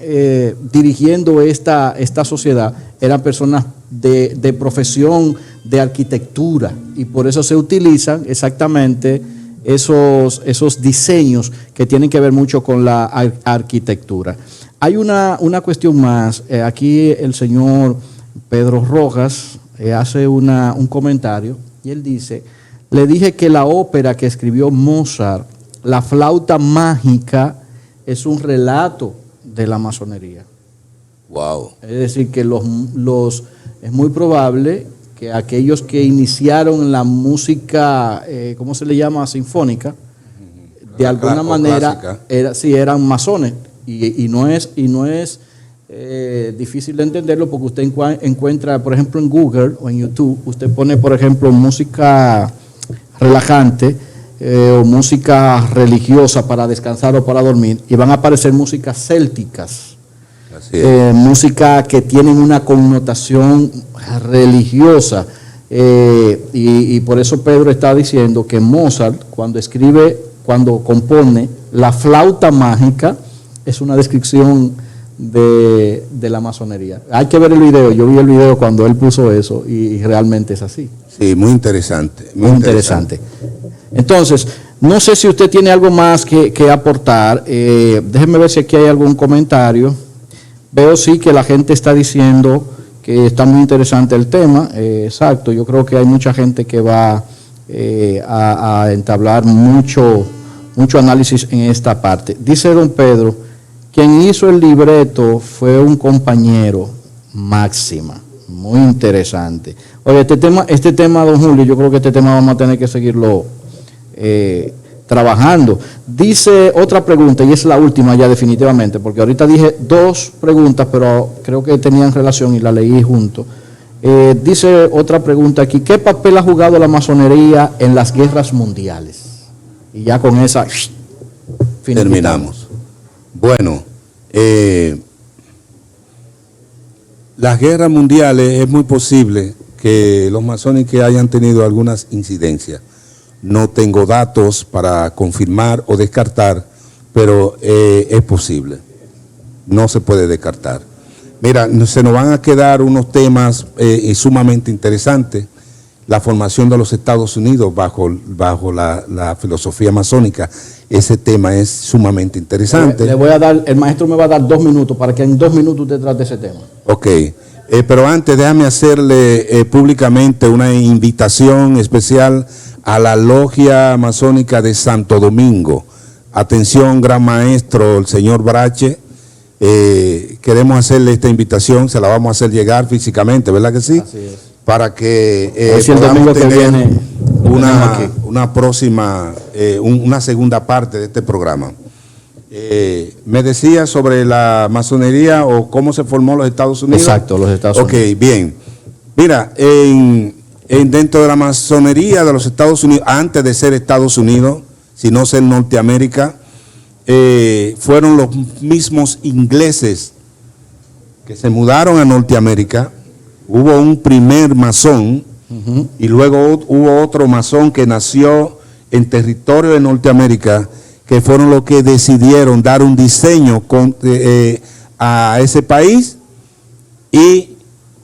Speaker 2: dirigiendo esta sociedad eran personas de profesión de arquitectura, y por eso se utilizan exactamente esos diseños que tienen que ver mucho con la arquitectura. Hay una cuestión más. Aquí el señor Pedro Rojas hace un comentario y él dice, le dije que la ópera que escribió Mozart, La flauta mágica, es un relato de la masonería.
Speaker 3: Wow.
Speaker 2: Es decir, que es muy probable que aquellos que iniciaron la música, ¿cómo se le llama? Sinfónica, de alguna manera eran masones. Y no es difícil de entenderlo, porque usted encuentra, por ejemplo, en Google o en YouTube, usted pone, por ejemplo, música relajante o música religiosa para descansar o para dormir, y van a aparecer músicas célticas, música que tienen una connotación religiosa, y por eso Pedro está diciendo que Mozart, cuando compone La flauta mágica, es una descripción de la masonería. Hay que ver el video. Yo vi el video cuando él puso eso y realmente es así.
Speaker 3: Sí, muy interesante.
Speaker 2: Muy interesante. Entonces, no sé si usted tiene algo más que aportar. Déjeme ver si aquí hay algún comentario. Veo sí que la gente está diciendo que está muy interesante el tema. Exacto, yo creo que hay mucha gente que va a entablar mucho análisis en esta parte. Dice don Pedro, quien hizo el libreto fue un compañero, Máxima. Muy interesante. Oye, este tema, don Julio, yo creo que este tema vamos a tener que seguirlo trabajando. Dice otra pregunta, y es la última ya definitivamente, porque ahorita dije 2 preguntas, pero creo que tenían relación y la leí junto. Dice otra pregunta aquí, ¿qué papel ha jugado la masonería en las guerras mundiales? Y ya con esa
Speaker 3: terminamos. Bueno, las guerras mundiales es muy posible que los masones que hayan tenido algunas incidencias. No tengo datos para confirmar o descartar, pero es posible. No se puede descartar. Mira, se nos van a quedar unos temas sumamente interesantes. La formación de los Estados Unidos bajo la filosofía masónica, ese tema es sumamente interesante.
Speaker 2: Le voy a dar, el maestro me va a dar 2 minutos para que en 2 minutos usted trate ese tema.
Speaker 3: Ok, pero antes déjame hacerle públicamente una invitación especial a la Logia Masónica de Santo Domingo. Atención, gran maestro, el señor Brache. Queremos hacerle esta invitación, se la vamos a hacer llegar físicamente, ¿verdad que sí?
Speaker 2: Así es.
Speaker 3: Para que
Speaker 2: podamos tener
Speaker 3: una próxima, una segunda parte de este programa. Me decía sobre la masonería o cómo se formó los Estados Unidos.
Speaker 2: Exacto, los Estados Unidos.
Speaker 3: Ok, bien. Mira, dentro de la masonería de los Estados Unidos, antes de ser Estados Unidos, sino ser Norteamérica, fueron los mismos ingleses que se mudaron a Norteamérica. Hubo un primer masón y luego hubo otro masón que nació en territorio de Norteamérica, que fueron los que decidieron dar un diseño a ese país, y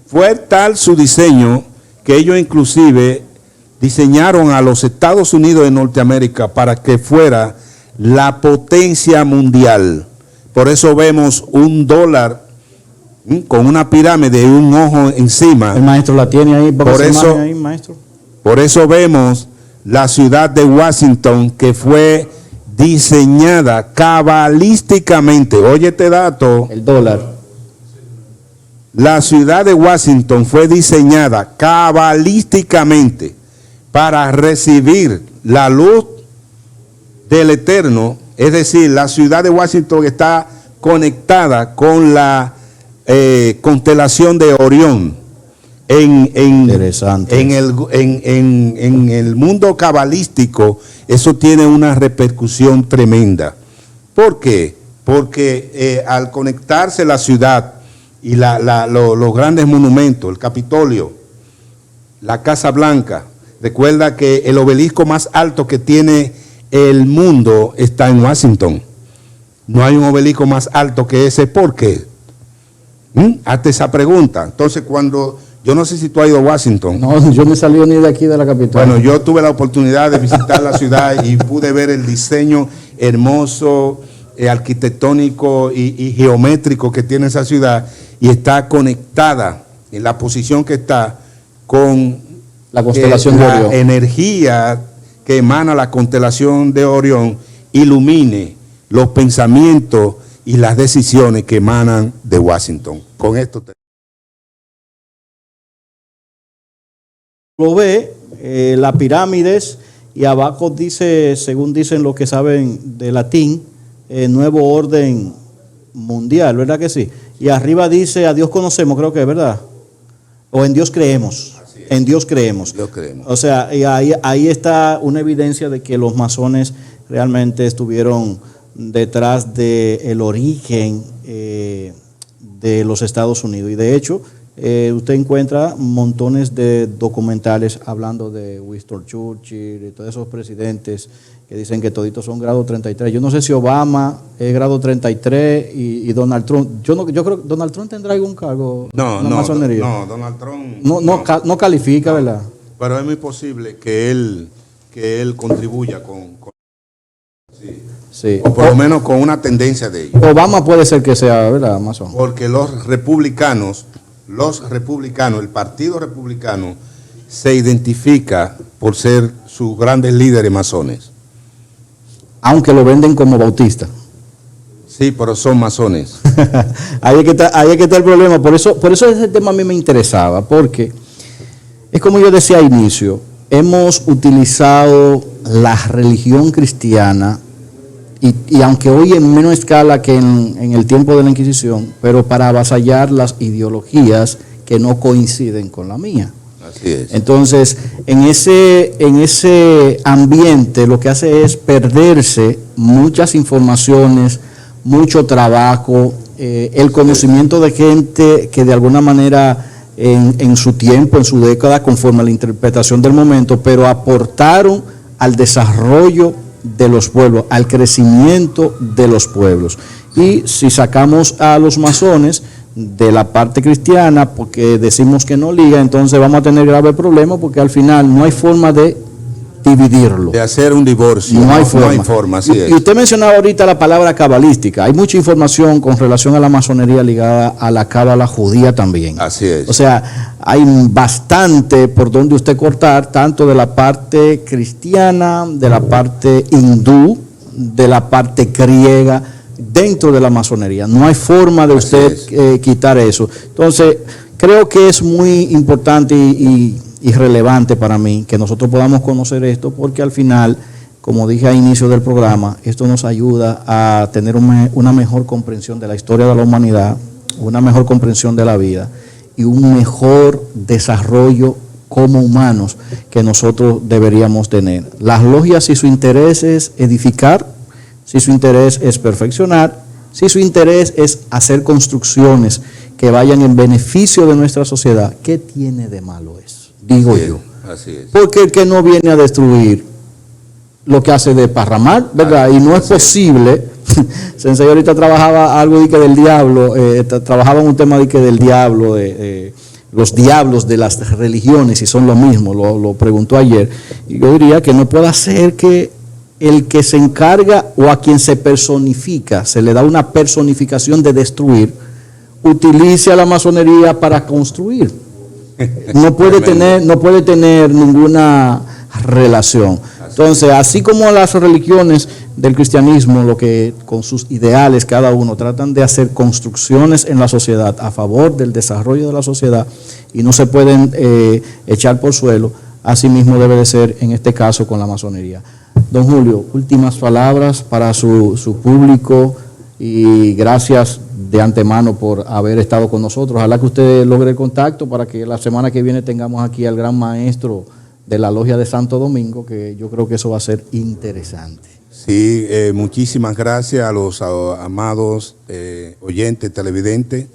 Speaker 3: fue tal su diseño que ellos inclusive diseñaron a los Estados Unidos de Norteamérica para que fuera la potencia mundial. Por eso vemos un dólar con una pirámide y un ojo encima.
Speaker 2: El maestro la tiene ahí,
Speaker 3: ahí,
Speaker 2: maestro.
Speaker 3: Por eso vemos la ciudad de Washington, que fue diseñada cabalísticamente. Oye este dato.
Speaker 2: El dólar.
Speaker 3: La ciudad de Washington fue diseñada cabalísticamente para recibir la luz del Eterno. Es decir, la ciudad de Washington está conectada con la constelación de Orión.
Speaker 2: Interesante.
Speaker 3: En el mundo cabalístico, eso tiene una repercusión tremenda. ¿Por qué? Porque al conectarse la ciudad y los grandes monumentos, el Capitolio, la Casa Blanca, recuerda que el obelisco más alto que tiene el mundo está en Washington. No hay un obelisco más alto que ese. ¿Por qué? Hazte esa pregunta. Entonces, cuando, yo no sé si tú has ido a Washington.
Speaker 2: No, yo no he salido ni de aquí de la capital.
Speaker 3: Bueno, yo tuve la oportunidad de visitar la ciudad y pude ver el diseño hermoso, arquitectónico y geométrico que tiene esa ciudad, y está conectada en la posición que está con
Speaker 2: la constelación de Orión.
Speaker 3: La energía que emana la constelación de Orión ilumine los pensamientos y las decisiones que emanan de Washington. Con esto
Speaker 2: lo ve, las pirámides, y abajo dice, según dicen los que saben de latín, nuevo orden mundial, ¿verdad que sí? Y arriba dice, a Dios conocemos, creo que es verdad, o en Dios creemos. En Dios creemos.
Speaker 3: Dios creemos.
Speaker 2: O sea, y ahí está una evidencia de que los masones realmente estuvieron detrás del origen de los Estados Unidos. Y de hecho, usted encuentra montones de documentales hablando de Winston Churchill y todos esos presidentes que dicen que toditos son grado 33. Yo no sé si Obama es grado 33 y Donald Trump. Yo creo que Donald Trump tendrá algún cargo en la masonería.
Speaker 3: No, Donald Trump
Speaker 2: no califica, ¿verdad?
Speaker 3: Pero es muy posible que él contribuya con
Speaker 2: sí.
Speaker 3: O por lo menos con una tendencia de ello.
Speaker 2: Obama puede ser que sea, ¿verdad, masón?
Speaker 3: Porque los republicanos, el Partido Republicano se identifica por ser sus grandes líderes masones.
Speaker 2: Aunque lo venden como bautista.
Speaker 3: Sí, pero son masones.
Speaker 2: ahí es que está el problema. Por eso ese tema a mí me interesaba, porque es como yo decía al inicio, hemos utilizado la religión cristiana, y aunque hoy en menos escala que en el tiempo de la Inquisición, pero para avasallar las ideologías que no coinciden con la mía.
Speaker 3: Así es.
Speaker 2: Entonces, en ese ambiente lo que hace es perderse muchas informaciones, mucho trabajo, el conocimiento de gente que de alguna manera en su tiempo, en su década, conforme a la interpretación del momento, pero aportaron al desarrollo de los pueblos, al crecimiento de los pueblos. Y si sacamos a los masones, de la parte cristiana, porque decimos que no liga, entonces vamos a tener graves problemas, porque al final no hay forma de dividirlo.
Speaker 3: De hacer un divorcio.
Speaker 2: No hay forma.
Speaker 3: No hay forma, así es.
Speaker 2: Y usted mencionaba ahorita la palabra cabalística. Hay mucha información con relación a la masonería ligada a la cábala judía también.
Speaker 3: Así es.
Speaker 2: O sea, hay bastante por donde usted cortar, tanto de la parte cristiana, de la parte hindú, de la parte griega, dentro de la masonería. No hay forma de usted quitar eso. Entonces, creo que es muy importante y relevante para mí que nosotros podamos conocer esto, porque al final, como dije al inicio del programa, esto nos ayuda a tener una mejor comprensión de la historia de la humanidad, una mejor comprensión de la vida y un mejor desarrollo como humanos que nosotros deberíamos tener. Las logias, si su interés es edificar, si su interés es perfeccionar, si su interés es hacer construcciones que vayan en beneficio de nuestra sociedad, ¿qué tiene de malo eso? Digo yo.
Speaker 3: Así es.
Speaker 2: Porque el que no viene a destruir lo que hace de parramar, ¿verdad? Y no es posible. Sensei ahorita trabajaba algo de que del diablo, trabajaba en un tema de que del diablo, los diablos de las religiones, si son lo mismo, lo preguntó ayer. Y yo diría que no puede ser que el que se encarga o a quien se personifica, se le da una personificación de destruir, utilice a la masonería para construir. No puede tener ninguna relación. Entonces, así como las religiones del cristianismo, lo que con sus ideales cada uno tratan de hacer construcciones en la sociedad a favor del desarrollo de la sociedad y no se pueden echar por suelo, así mismo debe de ser en este caso con la masonería. Don Julio, últimas palabras para su público y gracias de antemano por haber estado con nosotros. Ojalá que usted logre el contacto para que la semana que viene tengamos aquí al gran maestro de la Logia de Santo Domingo, que yo creo que eso va a ser interesante.
Speaker 3: Sí, muchísimas gracias a los amados oyentes, televidentes,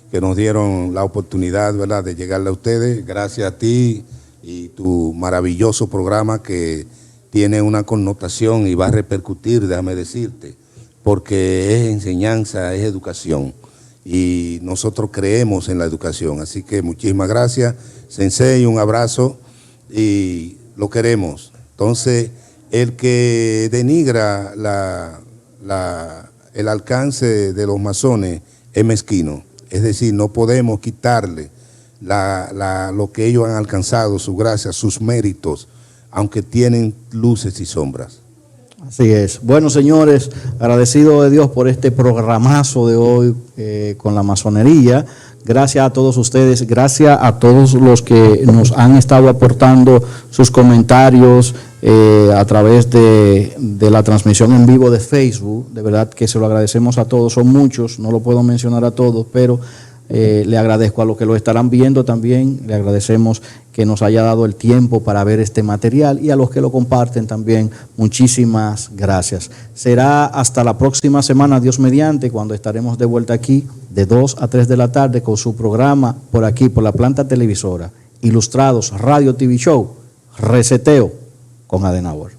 Speaker 3: que nos dieron la oportunidad, ¿verdad?, de llegarle a ustedes. Gracias a ti y tu maravilloso programa que tiene una connotación y va a repercutir, déjame decirte, porque es enseñanza, es educación y nosotros creemos en la educación. Así que muchísimas gracias, Sensei, un abrazo y lo queremos. Entonces, el que denigra el alcance de los masones es mezquino, es decir, no podemos quitarle lo que ellos han alcanzado, su gracia, sus méritos, aunque tienen luces y sombras.
Speaker 2: Así es. Bueno, señores, agradecido de Dios por este programazo de hoy con la masonería. Gracias a todos ustedes, gracias a todos los que nos han estado aportando sus comentarios a través de la transmisión en vivo de Facebook. De verdad que se lo agradecemos a todos, son muchos, no lo puedo mencionar a todos, pero le agradezco a los que lo estarán viendo también, le agradecemos que nos haya dado el tiempo para ver este material y a los que lo comparten también, muchísimas gracias. Será hasta la próxima semana, Dios mediante, cuando estaremos de vuelta aquí de 2 a 3 de la tarde con su programa por aquí, por la planta televisora, Ilustrados Radio TV Show, Reseteo con Adenauer.